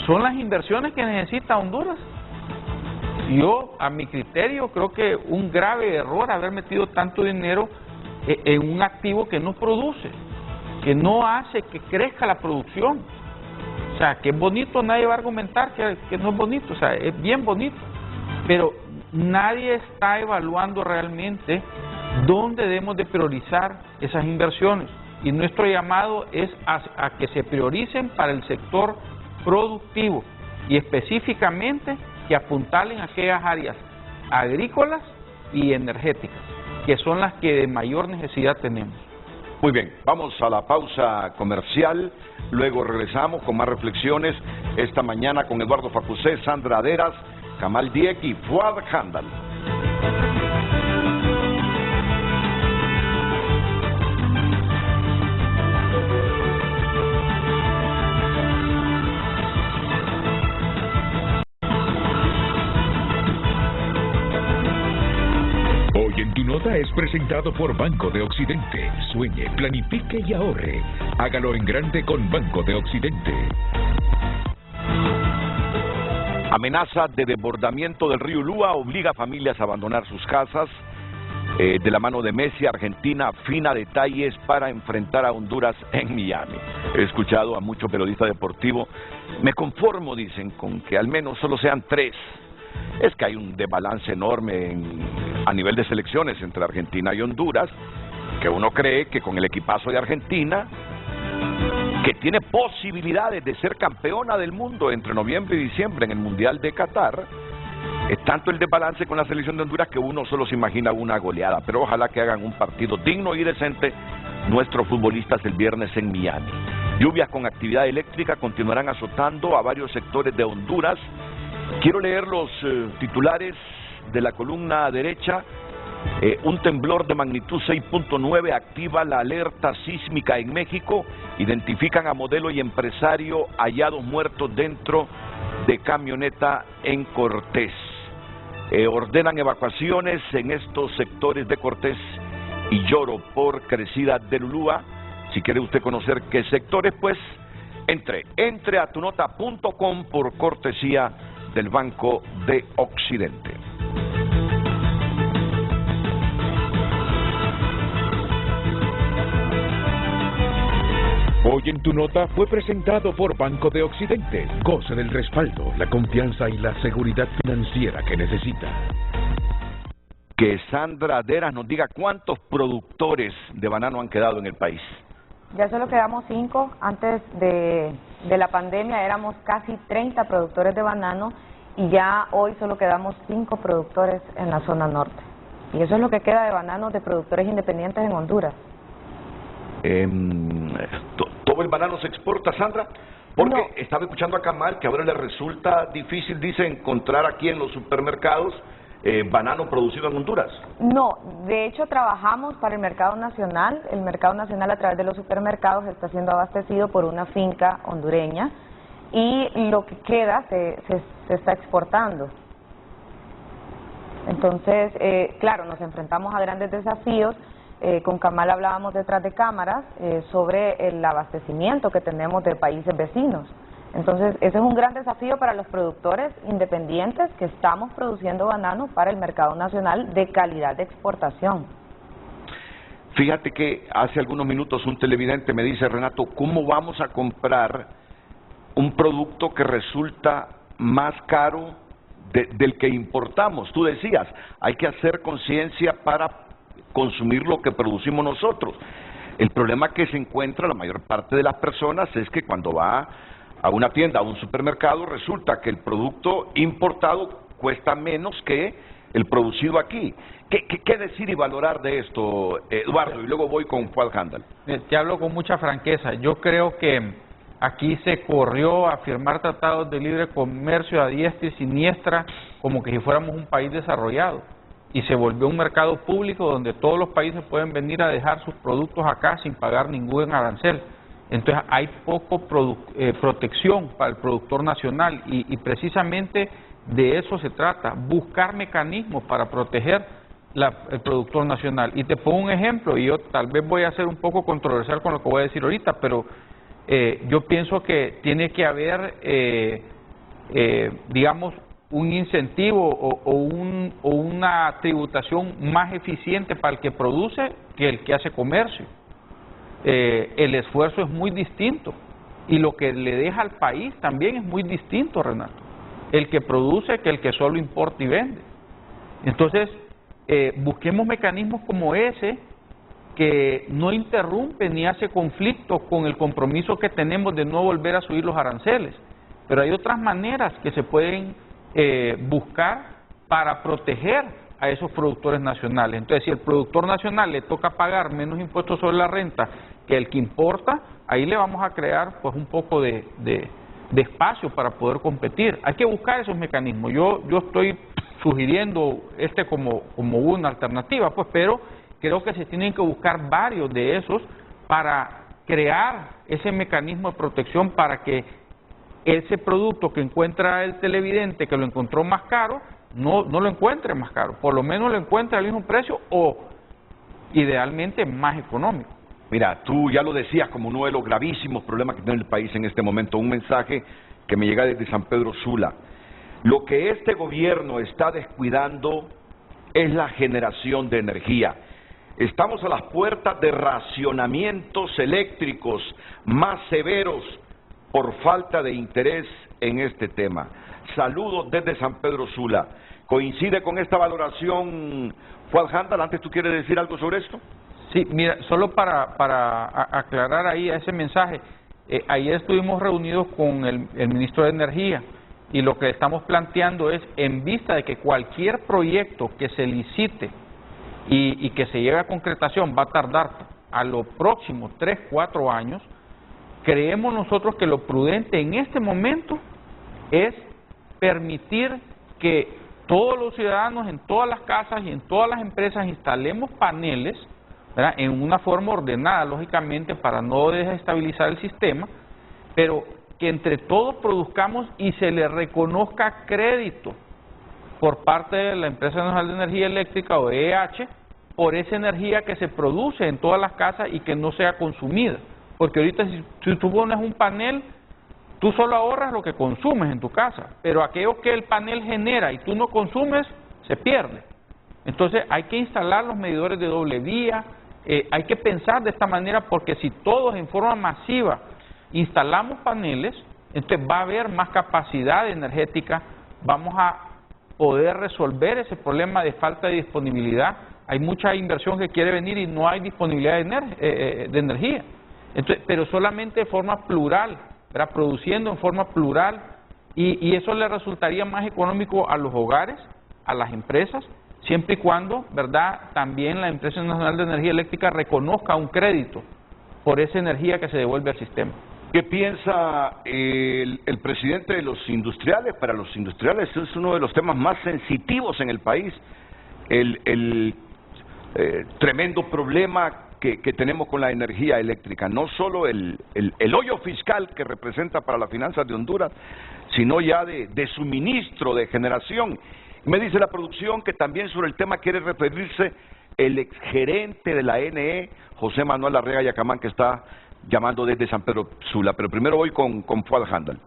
son las inversiones que necesita Honduras. Yo, a mi criterio, creo que un grave error haber metido tanto dinero en un activo que no produce, que no hace que crezca la producción. O sea, que es bonito, nadie va a argumentar que no es bonito, o sea, es bien bonito, pero nadie está evaluando realmente dónde debemos de priorizar esas inversiones, y nuestro llamado es a que se prioricen para el sector productivo y específicamente que apuntalen aquellas áreas agrícolas y energéticas, que son las que de mayor necesidad tenemos. Muy bien, vamos a la pausa comercial, luego regresamos con más reflexiones esta mañana con Eduardo Facusé, Sandra Aderas, Kamal Dieck y Fuad Handal. Hoy en Tu Nota es presentado por Banco de Occidente. Sueñe, planifique y ahorre. Hágalo en grande con Banco de Occidente. Amenaza de desbordamiento del río Lua obliga a familias a abandonar sus casas. De la mano de Messi, Argentina afina detalles para enfrentar a Honduras en Miami. He escuchado a muchos periodistas deportivos. Me conformo, dicen, con que al menos solo sean 3. Es que hay un desbalance enorme a nivel de selecciones entre Argentina y Honduras, que uno cree que con el equipazo de Argentina, que tiene posibilidades de ser campeona del mundo entre noviembre y diciembre en el Mundial de Qatar, es tanto el desbalance con la selección de Honduras que uno solo se imagina una goleada, pero ojalá que hagan un partido digno y decente nuestros futbolistas el viernes en Miami. Lluvias con actividad eléctrica continuarán azotando a varios sectores de Honduras. Quiero leer los titulares de la columna derecha. Un temblor de magnitud 6.9 activa la alerta sísmica en México. Identifican a modelo y empresario hallados muertos dentro de camioneta en Cortés. Ordenan evacuaciones en estos sectores de Cortés y Lloro por crecida del Ulúa. Si quiere usted conocer qué sectores, pues entre a tunota.com por cortesía del Banco de Occidente. Hoy en Tu Nota fue presentado por Banco de Occidente. Goce del respaldo, la confianza y la seguridad financiera que necesita. Que Sandra Aderas nos diga cuántos productores de banano han quedado en el país. Ya solo quedamos 5. Antes de la pandemia éramos casi 30 productores de banano y ya hoy solo quedamos 5 productores en la zona norte. Y eso es lo que queda de bananos de productores independientes en Honduras. ¿Todo el banano se exporta, Sandra? Porque estaba escuchando a Kamal que ahora le resulta difícil, dice, encontrar aquí en los supermercados banano producido en Honduras. No, de hecho trabajamos para el mercado nacional. El mercado nacional a través de los supermercados está siendo abastecido por una finca hondureña y lo que queda se está exportando. Entonces, claro, nos enfrentamos a grandes desafíos. Con Kamal hablábamos detrás de cámaras sobre el abastecimiento que tenemos de países vecinos. Entonces, ese es un gran desafío para los productores independientes que estamos produciendo banano para el mercado nacional de calidad de exportación. Fíjate que hace algunos minutos un televidente me dice, Renato, ¿cómo vamos a comprar un producto que resulta más caro del que importamos? Tú decías, hay que hacer conciencia para consumir lo que producimos nosotros. El problema que se encuentra la mayor parte de las personas es que cuando va a una tienda, a un supermercado, resulta que el producto importado cuesta menos que el producido aquí. ¿Qué decir y valorar de esto, Eduardo? Y luego voy con Fuad Handal. Te hablo con mucha franqueza. Yo creo que aquí se corrió a firmar tratados de libre comercio a diestra y siniestra como que si fuéramos un país desarrollado. Y se volvió un mercado público donde todos los países pueden venir a dejar sus productos acá sin pagar ningún arancel. Entonces hay poco protección para el productor nacional y precisamente de eso se trata, buscar mecanismos para proteger el productor nacional. Y te pongo un ejemplo, y yo tal vez voy a ser un poco controversial con lo que voy a decir ahorita, pero yo pienso que tiene que haber, digamos, un incentivo o una tributación más eficiente para el que produce que el que hace comercio. El esfuerzo es muy distinto y lo que le deja al país también es muy distinto, Renato. El que produce que el que solo importa y vende. Entonces, busquemos mecanismos como ese que no interrumpe ni hace conflicto con el compromiso que tenemos de no volver a subir los aranceles. Pero hay otras maneras que se pueden buscar para proteger a esos productores nacionales. Entonces, si el productor nacional le toca pagar menos impuestos sobre la renta que el que importa, ahí le vamos a crear pues un poco de espacio para poder competir. Hay que buscar esos mecanismos. Yo estoy sugiriendo como una alternativa, pues, pero creo que se tienen que buscar varios de esos para crear ese mecanismo de protección para que ese producto que encuentra el televidente, que lo encontró más caro, no lo encuentre más caro, por lo menos lo encuentre al mismo precio o idealmente más económico. Mira, tú ya lo decías como uno de los gravísimos problemas que tiene el país en este momento, un mensaje que me llega desde San Pedro Sula. Lo que este gobierno está descuidando es la generación de energía. Estamos a las puertas de racionamientos eléctricos más severos por falta de interés en este tema. Saludos desde San Pedro Sula. ¿Coincide con esta valoración, Fuad Handal? Antes, ¿tú quieres decir algo sobre esto? Sí, mira, solo para aclarar ahí ese mensaje, ayer estuvimos reunidos con el ministro de Energía y lo que estamos planteando es, en vista de que cualquier proyecto que se licite y que se lleve a concretación va a tardar a los próximos 3-4 años, creemos nosotros que lo prudente en este momento es permitir que todos los ciudadanos en todas las casas y en todas las empresas instalemos paneles, ¿verdad?, en una forma ordenada, lógicamente, para no desestabilizar el sistema, pero que entre todos produzcamos y se le reconozca crédito por parte de la Empresa Nacional de Energía Eléctrica o EH por esa energía que se produce en todas las casas y que no sea consumida. Porque ahorita si tú pones un panel, tú solo ahorras lo que consumes en tu casa, pero aquello que el panel genera y tú no consumes, se pierde. Entonces hay que instalar los medidores de doble vía, hay que pensar de esta manera porque si todos en forma masiva instalamos paneles, entonces va a haber más capacidad energética, vamos a poder resolver ese problema de falta de disponibilidad. Hay mucha inversión que quiere venir y no hay disponibilidad de energía. Entonces, pero solamente de forma plural, ¿verdad?, produciendo en forma plural, y eso le resultaría más económico a los hogares, a las empresas, siempre y cuando, ¿verdad?, también la Empresa Nacional de Energía Eléctrica reconozca un crédito por esa energía que se devuelve al sistema. ¿Qué piensa el presidente de los industriales? Para los industriales es uno de los temas más sensitivos en el país, el tremendo problema que tenemos con la energía eléctrica, no solo el hoyo fiscal que representa para las finanzas de Honduras, sino ya de suministro, de generación. Me dice la producción que también sobre el tema quiere referirse el exgerente de la NE, José Manuel Arrega Yacamán, que está llamando desde San Pedro Sula, pero primero voy con Fuad Handal.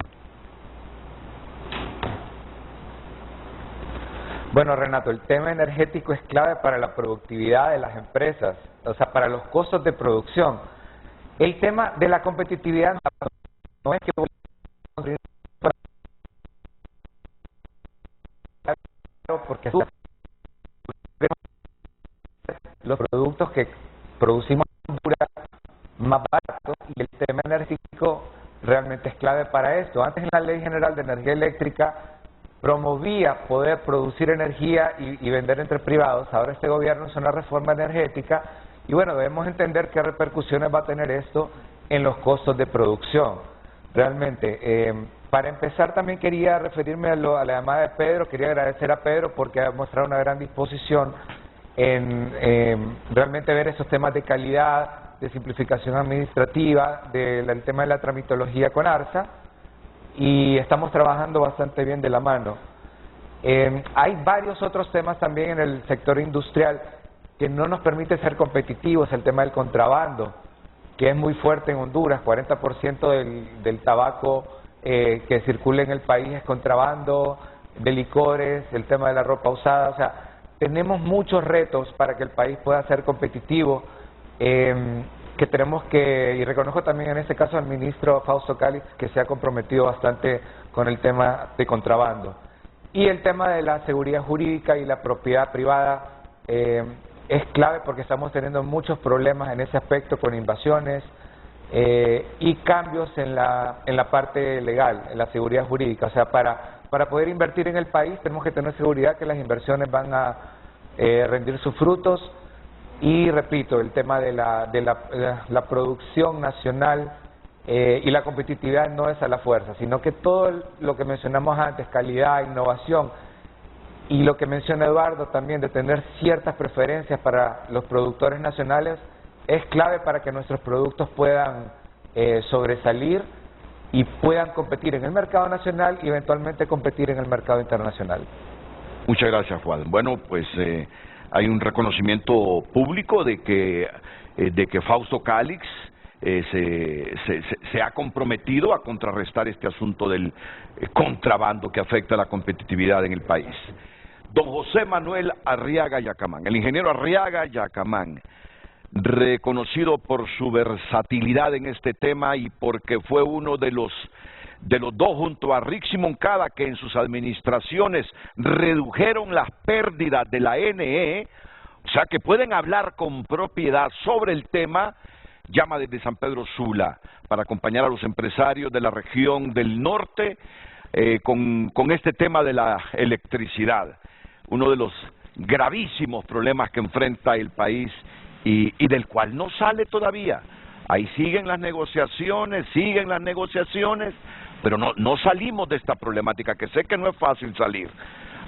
Bueno, Renato, el tema energético es clave para la productividad de las empresas, o sea, para los costos de producción. El tema de la competitividad no es que porque los productos que producimos en Honduras más baratos y el tema energético realmente es clave para esto. Antes, en la Ley General de Energía Eléctrica promovía poder producir energía y vender entre privados. Ahora este gobierno hizo una reforma energética y bueno, debemos entender qué repercusiones va a tener esto en los costos de producción. Realmente, para empezar también quería referirme a la llamada de Pedro. Quería agradecer a Pedro porque ha mostrado una gran disposición en realmente ver esos temas de calidad, de simplificación administrativa, del tema de la tramitología con ARSA, y estamos trabajando bastante bien de la mano. Hay varios otros temas también en el sector industrial que no nos permite ser competitivos. El tema del contrabando, que es muy fuerte en Honduras. 40% del tabaco que circula en el país es contrabando, de licores, el tema de la ropa usada. O sea, tenemos muchos retos para que el país pueda ser competitivo, que tenemos que, y reconozco también en este caso al ministro Fausto Cálix, que se ha comprometido bastante con el tema de contrabando. Y el tema de la seguridad jurídica y la propiedad privada es clave porque estamos teniendo muchos problemas en ese aspecto con invasiones y cambios en la parte legal, en la seguridad jurídica. O sea, para poder invertir en el país tenemos que tener seguridad que las inversiones van a rendir sus frutos. Y repito, el tema de la producción nacional y la competitividad no es a la fuerza, sino que todo lo que mencionamos antes, calidad, innovación, y lo que menciona Eduardo también de tener ciertas preferencias para los productores nacionales, es clave para que nuestros productos puedan sobresalir y puedan competir en el mercado nacional y eventualmente competir en el mercado internacional. Muchas gracias, Juan. Bueno, pues hay un reconocimiento público de que Fausto Cálix se ha comprometido a contrarrestar este asunto del contrabando que afecta la competitividad en el país. Don José Manuel Arriaga Yacamán, el ingeniero Arriaga Yacamán, reconocido por su versatilidad en este tema y porque fue uno de los dos junto a Rixi Moncada que en sus administraciones redujeron las pérdidas de la NE, o sea que pueden hablar con propiedad sobre el tema. Llama desde San Pedro Sula para acompañar a los empresarios de la región del norte con este tema de la electricidad, uno de los gravísimos problemas que enfrenta el país y del cual no sale todavía. Ahí siguen las negociaciones, pero no salimos de esta problemática, que sé que no es fácil salir.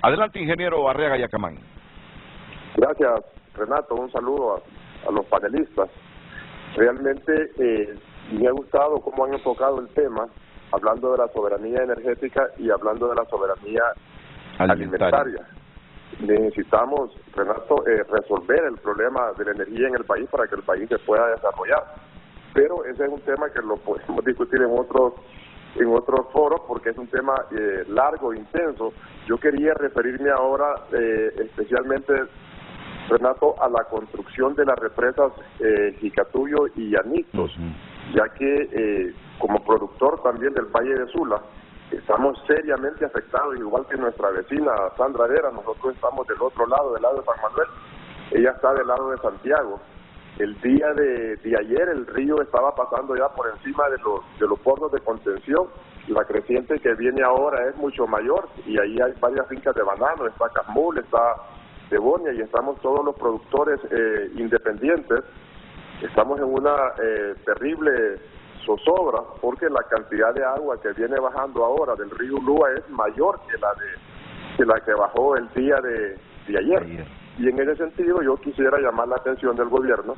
Adelante, ingeniero Arriaga Yacamán. Gracias, Renato. Un saludo a los panelistas. Realmente me ha gustado cómo han enfocado el tema, hablando de la soberanía energética y hablando de la soberanía alimentaria. Necesitamos, Renato, resolver el problema de la energía en el país para que el país se pueda desarrollar. Pero ese es un tema que lo podemos discutir en otros foros porque es un tema largo, intenso. Yo quería referirme ahora especialmente, Renato, a la construcción de las represas Jicatuyo y Llanitos, ya que como productor también del Valle de Sula, estamos seriamente afectados, igual que nuestra vecina Sandra Vera. Nosotros estamos del otro lado, del lado de San Manuel, ella está del lado de Santiago. El día de ayer el río estaba pasando ya por encima de los pornos de contención. La creciente que viene ahora es mucho mayor y ahí hay varias fincas de banano, está Casmul, está Debonia y estamos todos los productores independientes. Estamos en una terrible zozobra porque la cantidad de agua que viene bajando ahora del río Ulúa es mayor que la que bajó el día de ayer. Y en ese sentido yo quisiera llamar la atención del gobierno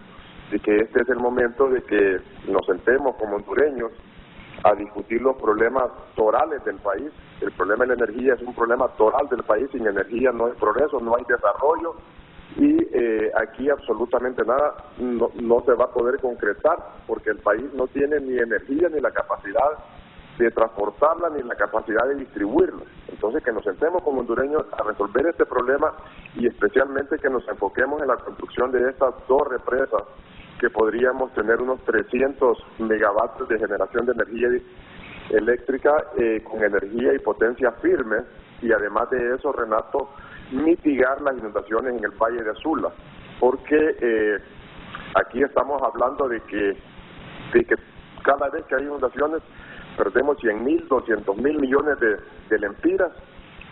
de que este es el momento de que nos sentemos como hondureños a discutir los problemas torales del país. El problema de la energía es un problema toral del país. Sin energía no hay progreso, no hay desarrollo y aquí absolutamente nada no se va a poder concretar porque el país no tiene ni energía ni la capacidad de transportarla ni la capacidad de distribuirla. Entonces que nos sentemos como hondureños a resolver este problema y especialmente que nos enfoquemos en la construcción de estas dos represas que podríamos tener unos 300 megavatios de generación de energía eléctrica con energía y potencia firme y además de eso, Renato, mitigar las inundaciones en el Valle de Sula porque aquí estamos hablando de que cada vez que hay inundaciones perdemos 100.000, 200.000 millones de lempiras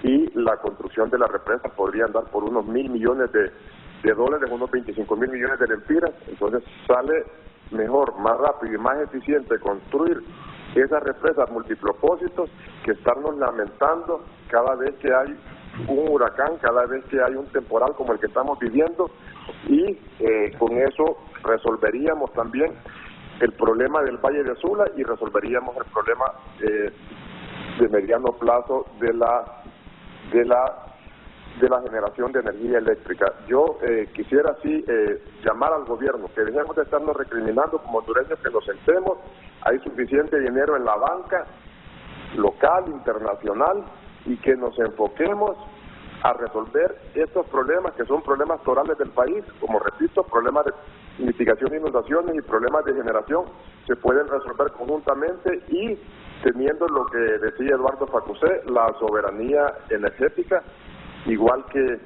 y la construcción de la represa podría andar por unos 1.000 millones de dólares, unos 25.000 millones de lempiras. Entonces sale mejor, más rápido y más eficiente construir esas represas multipropósitos que estarnos lamentando cada vez que hay un huracán, cada vez que hay un temporal como el que estamos viviendo y con eso resolveríamos también el problema del Valle de Sula y resolveríamos el problema de mediano plazo de la generación de energía eléctrica. Yo quisiera así llamar al gobierno que dejemos de estarnos recriminando como hondureños, que nos sentemos, hay suficiente dinero en la banca local, internacional y que nos enfoquemos a resolver estos problemas que son problemas torales del país, como repito, problemas de mitigación de inundaciones y problemas de generación se pueden resolver conjuntamente y teniendo lo que decía Eduardo Facusé, la soberanía energética, igual que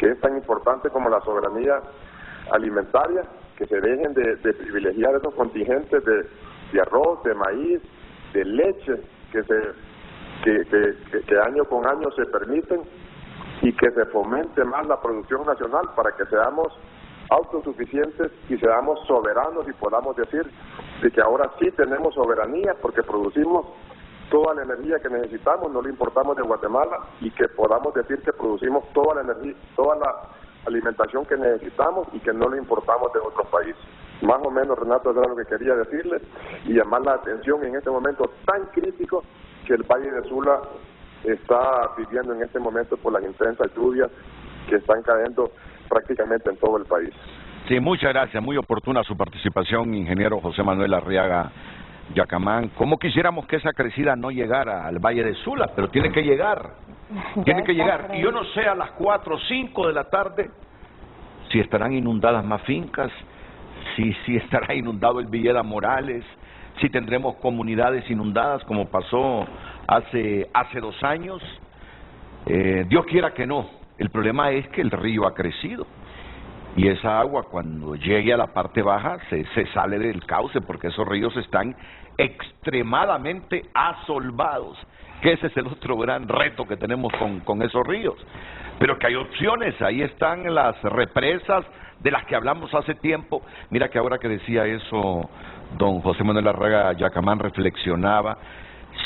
es tan importante como la soberanía alimentaria, que se dejen de privilegiar esos contingentes de arroz, de maíz, de leche, que año con año se permiten y que se fomente más la producción nacional para que seamos autosuficientes y seamos soberanos y podamos decir de que ahora sí tenemos soberanía porque producimos toda la energía que necesitamos, no le importamos de Guatemala, y que podamos decir que producimos toda la energía, toda la alimentación que necesitamos y que no le importamos de otros países. Más o menos, Renato, eso era lo que quería decirles y llamar la atención en este momento tan crítico que el Valle de Sula está viviendo en este momento por las intensas lluvias que están cayendo prácticamente en todo el país. Sí, muchas gracias, muy oportuna su participación, ingeniero José Manuel Arriaga Yacamán. ¿Cómo quisiéramos que esa crecida no llegara al Valle de Sula? Pero tiene que llegar, tiene que llegar. Y yo no sé a las 4 o 5 de la tarde si estarán inundadas más fincas, si estará inundado el Villeda Morales, si tendremos comunidades inundadas como pasó hace 2 años. Dios quiera que no. El problema es que el río ha crecido y esa agua cuando llegue a la parte baja se sale del cauce porque esos ríos están extremadamente asolvados, que ese es el otro gran reto que tenemos con esos ríos. Pero que hay opciones, ahí están las represas de las que hablamos hace tiempo. Mira que ahora que decía eso don José Manuel Arriaga Yacamán, reflexionaba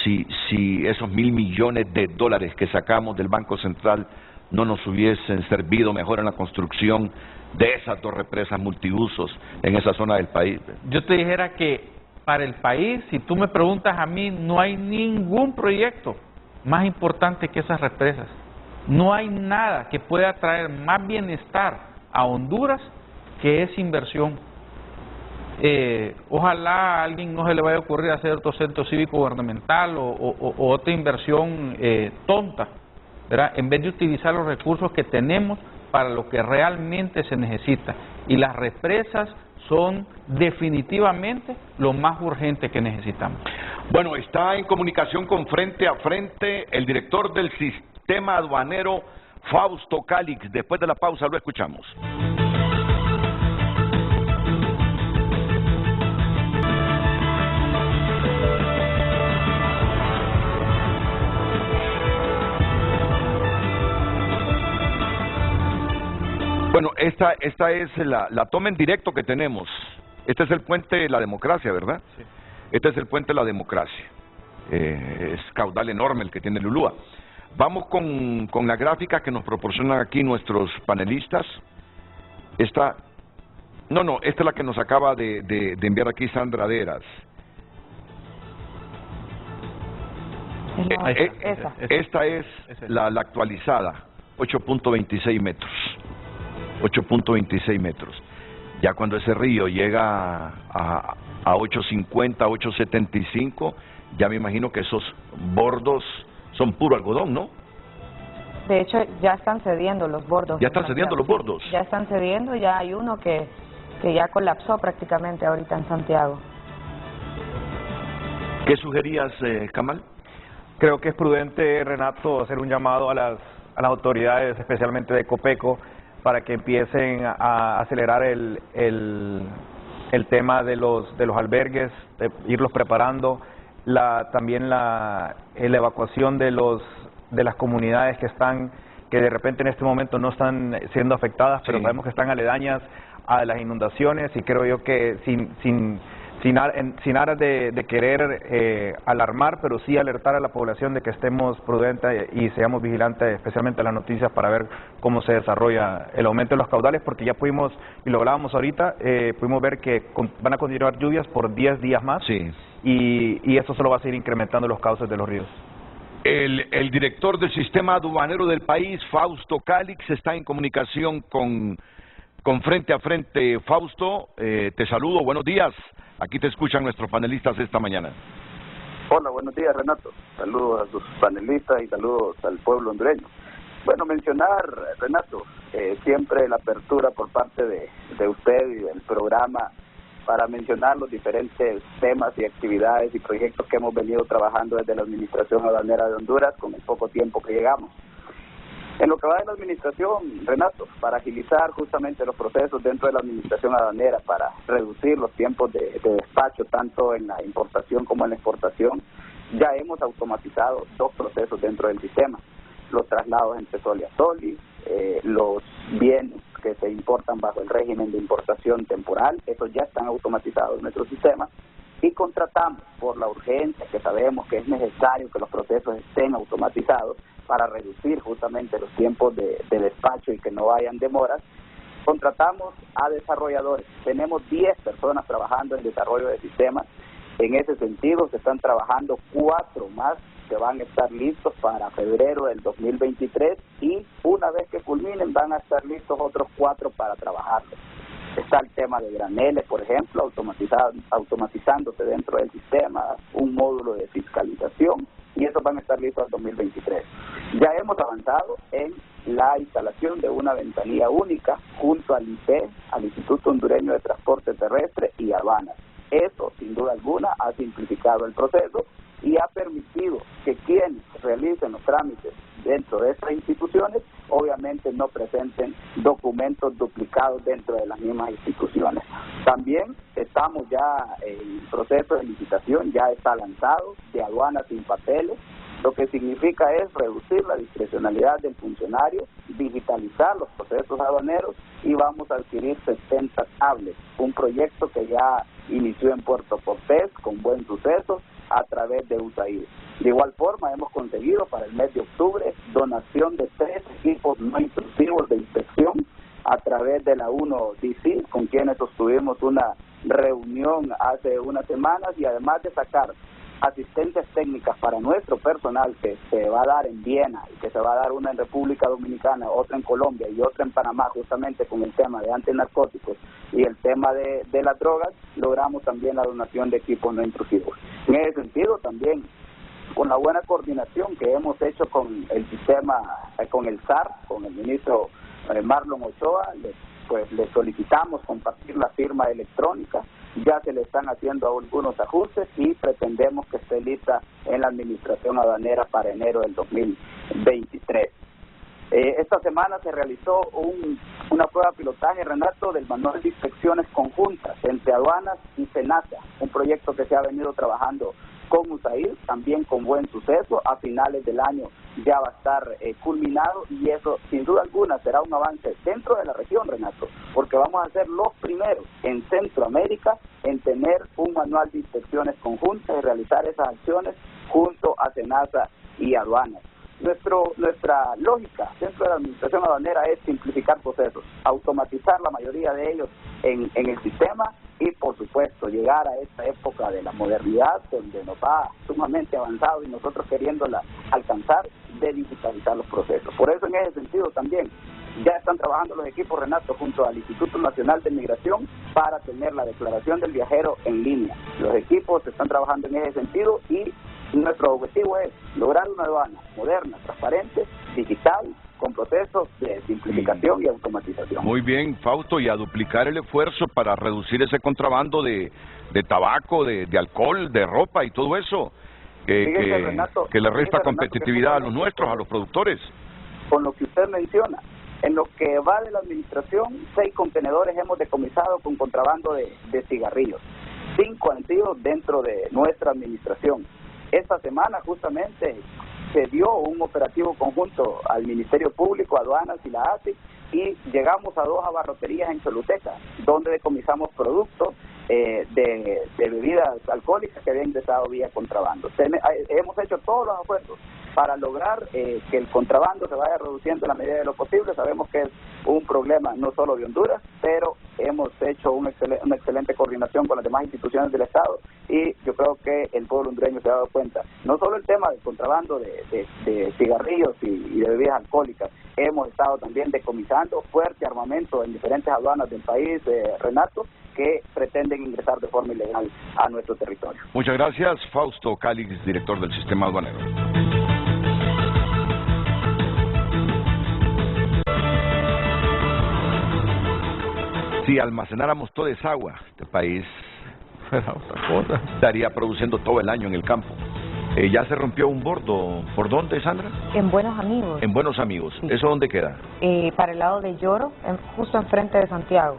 si esos $1.000 millones que sacamos del Banco Central no nos hubiesen servido mejor en la construcción de esas 2 represas multiusos en esa zona del país. Yo te dijera que para el país, si tú me preguntas a mí, no hay ningún proyecto más importante que esas represas. No hay nada que pueda traer más bienestar a Honduras que esa inversión. Ojalá a alguien no se le vaya a ocurrir hacer otro centro cívico gubernamental o otra inversión tonta, ¿verdad? En vez de utilizar los recursos que tenemos para lo que realmente se necesita. Y las represas son definitivamente lo más urgente que necesitamos. Bueno, está en comunicación con Frente a Frente el director del Sistema Aduanero, Fausto Calix. Después de la pausa lo escuchamos. Bueno, esta es la toma en directo que tenemos. Este es el puente de la democracia, ¿verdad? Sí. Este es el puente de la democracia. Es caudal enorme el que tiene Lulúa. Vamos con la gráfica que nos proporcionan aquí nuestros panelistas. Esta es la que nos acaba de enviar aquí Sandra Deras. Esta es la actualizada, 8.26 metros. 8.26 metros. Ya cuando ese río llega a 8.50, 8.75, ya me imagino que esos bordos son puro algodón, ¿no? De hecho, ya están cediendo los bordos. ¿Ya están cediendo los bordos? Ya están cediendo, ya hay uno que ya colapsó prácticamente ahorita en Santiago. ¿Qué sugerías, Kamal? Creo que es prudente, Renato, hacer un llamado a las autoridades, especialmente de Copeco, para que empiecen a acelerar el tema de los albergues, irlos preparando, también la evacuación de las comunidades que de repente en este momento no están siendo afectadas, pero sabemos que están aledañas a las inundaciones, y creo yo que sin aras de querer alarmar, pero sí alertar a la población de que estemos prudentes y seamos vigilantes, especialmente en las noticias, para ver cómo se desarrolla el aumento de los caudales, porque ya pudimos, y lo hablábamos ahorita, pudimos ver que van a continuar lluvias por 10 días más, y eso solo va a seguir incrementando los cauces de los ríos. El director del Sistema Aduanero del país, Fausto Calix, está en comunicación con Frente a Frente. Fausto, te saludo, buenos días. Aquí te escuchan nuestros panelistas esta mañana. Hola, buenos días, Renato. Saludos a sus panelistas y saludos al pueblo hondureño. Bueno, mencionar, Renato, siempre la apertura por parte de usted y del programa para mencionar los diferentes temas y actividades y proyectos que hemos venido trabajando desde la Administración Aduanera de Honduras con el poco tiempo que llegamos. En lo que va de la administración, Renato, para agilizar justamente los procesos dentro de la administración aduanera, para reducir los tiempos de despacho tanto en la importación como en la exportación, ya hemos automatizado 2 procesos dentro del sistema. los traslados entre Soli a Soli, los bienes que se importan bajo el régimen de importación temporal, esos ya están automatizados en nuestro sistema, y contratamos por la urgencia que sabemos que es necesario que los procesos estén automatizados para reducir justamente los tiempos de despacho y que no hayan demoras. Contratamos a desarrolladores, tenemos 10 personas trabajando en desarrollo de sistemas. En ese sentido se están trabajando 4 más que van a estar listos para febrero del 2023 y una vez que culminen van a estar listos otros 4 para trabajarlos. Está el tema de graneles, por ejemplo, automatizándose dentro del sistema, un módulo de fiscalización, y esos van a estar listos al 2023. Ya hemos avanzado en la instalación de una ventanilla única junto al IPE, al Instituto Hondureño de Transporte Terrestre y aduanas. Eso, sin duda alguna, ha simplificado el proceso y ha permitido que quienes realicen los trámites dentro de estas instituciones, obviamente no presenten documentos duplicados dentro de las mismas instituciones. También estamos ya en proceso de licitación, ya está lanzado, de aduanas sin papeles, lo que significa es reducir la discrecionalidad del funcionario, digitalizar los procesos aduaneros y vamos a adquirir 60 tablets, un proyecto que ya inició en Puerto Cortés con buen suceso a través de USAID. De igual forma hemos conseguido para el mes de octubre donación de 3 equipos no intrusivos de inspección a través de la 1DC, con quienes sostuvimos una reunión hace unas semanas, y además de sacar asistentes técnicas para nuestro personal que se va a dar en Viena y que se va a dar una en República Dominicana, otra en Colombia y otra en Panamá, justamente con el tema de antinarcóticos y el tema de las drogas, logramos también la donación de equipos no intrusivos. En ese sentido también, con la buena coordinación que hemos hecho con el sistema, con el SAR, con el ministro Marlon Ochoa, le solicitamos compartir la firma electrónica. Ya se le están haciendo algunos ajustes y pretendemos que esté lista en la administración aduanera para enero del 2023. Esta semana se realizó una prueba de pilotaje, Renato, del manual de inspecciones conjuntas entre aduanas y SENASA, un proyecto que se ha venido trabajando con USAID, también con buen suceso. A finales del año ya va a estar culminado y eso sin duda alguna será un avance dentro de la región, Renato, porque vamos a ser los primeros en Centroamérica en tener un manual de inspecciones conjuntas y realizar esas acciones junto a SENASA y aduanas. Nuestra lógica dentro de la administración aduanera es simplificar procesos, automatizar la mayoría de ellos en el sistema y, por supuesto, llegar a esta época de la modernidad donde nos va sumamente avanzado y nosotros queriéndola alcanzar, de digitalizar los procesos. Por eso, en ese sentido también, ya están trabajando los equipos, Renato, junto al Instituto Nacional de Migración para tener la declaración del viajero en línea. Los equipos están trabajando en ese sentido y nuestro objetivo es lograr una aduana moderna, transparente, digital, con procesos de simplificación y automatización. Muy bien, Fausto, y a duplicar el esfuerzo para reducir ese contrabando de tabaco, de alcohol, de ropa y todo eso, Renato, que le resta competitividad a los nuestros, a los productores. Con lo que usted menciona, en lo que va de la administración, 6 contenedores hemos decomisado con contrabando de cigarrillos. 5 han sido dentro de nuestra administración. Esta semana justamente se dio un operativo conjunto al Ministerio Público, Aduanas y la ASIC, y llegamos a 2 abarroterías en Choluteca, donde decomisamos productos de bebidas alcohólicas que habían ingresado vía contrabando. Hemos hecho todos los esfuerzos para lograr que el contrabando se vaya reduciendo en la medida de lo posible. Sabemos que es un problema no solo de Honduras, pero hemos hecho una excelente coordinación con las demás instituciones del Estado y yo creo que el pueblo hondureño se ha dado cuenta. No solo el tema del contrabando de cigarrillos y de bebidas alcohólicas, hemos estado también decomisando fuerte armamento en diferentes aduanas del país, Renato, que pretenden ingresar de forma ilegal a nuestro territorio. Muchas gracias, Fausto Calix, director del Sistema Aduanero. Si almacenáramos toda esa agua, este país estaría produciendo todo el año en el campo. Ya se rompió un bordo. ¿Por dónde, Sandra? En Buenos Amigos. En Buenos Amigos. Sí. ¿Eso dónde queda? Para el lado de Lloro, justo enfrente de Santiago.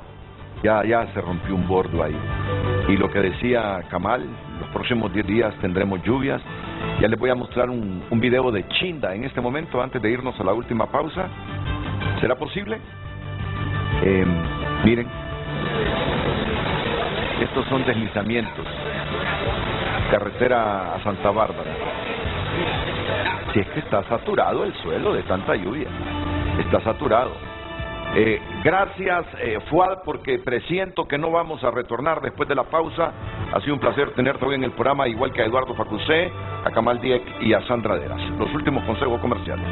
Ya se rompió un bordo ahí. Y lo que decía Kamal, los próximos 10 días tendremos lluvias Ya les voy a mostrar un video de Chinda en este momento antes de irnos a la última pausa. ¿Será posible? Miren, estos son deslizamientos. Carretera a Santa Bárbara. Si es que está saturado el suelo de tanta lluvia. Está saturado. Gracias, Fuad, porque presiento que no vamos a retornar después de la pausa. Ha sido un placer tenerte hoy en el programa, igual que a Eduardo Facusé, a Kamal Dieck y a Sandra Deras. Los últimos consejos comerciales.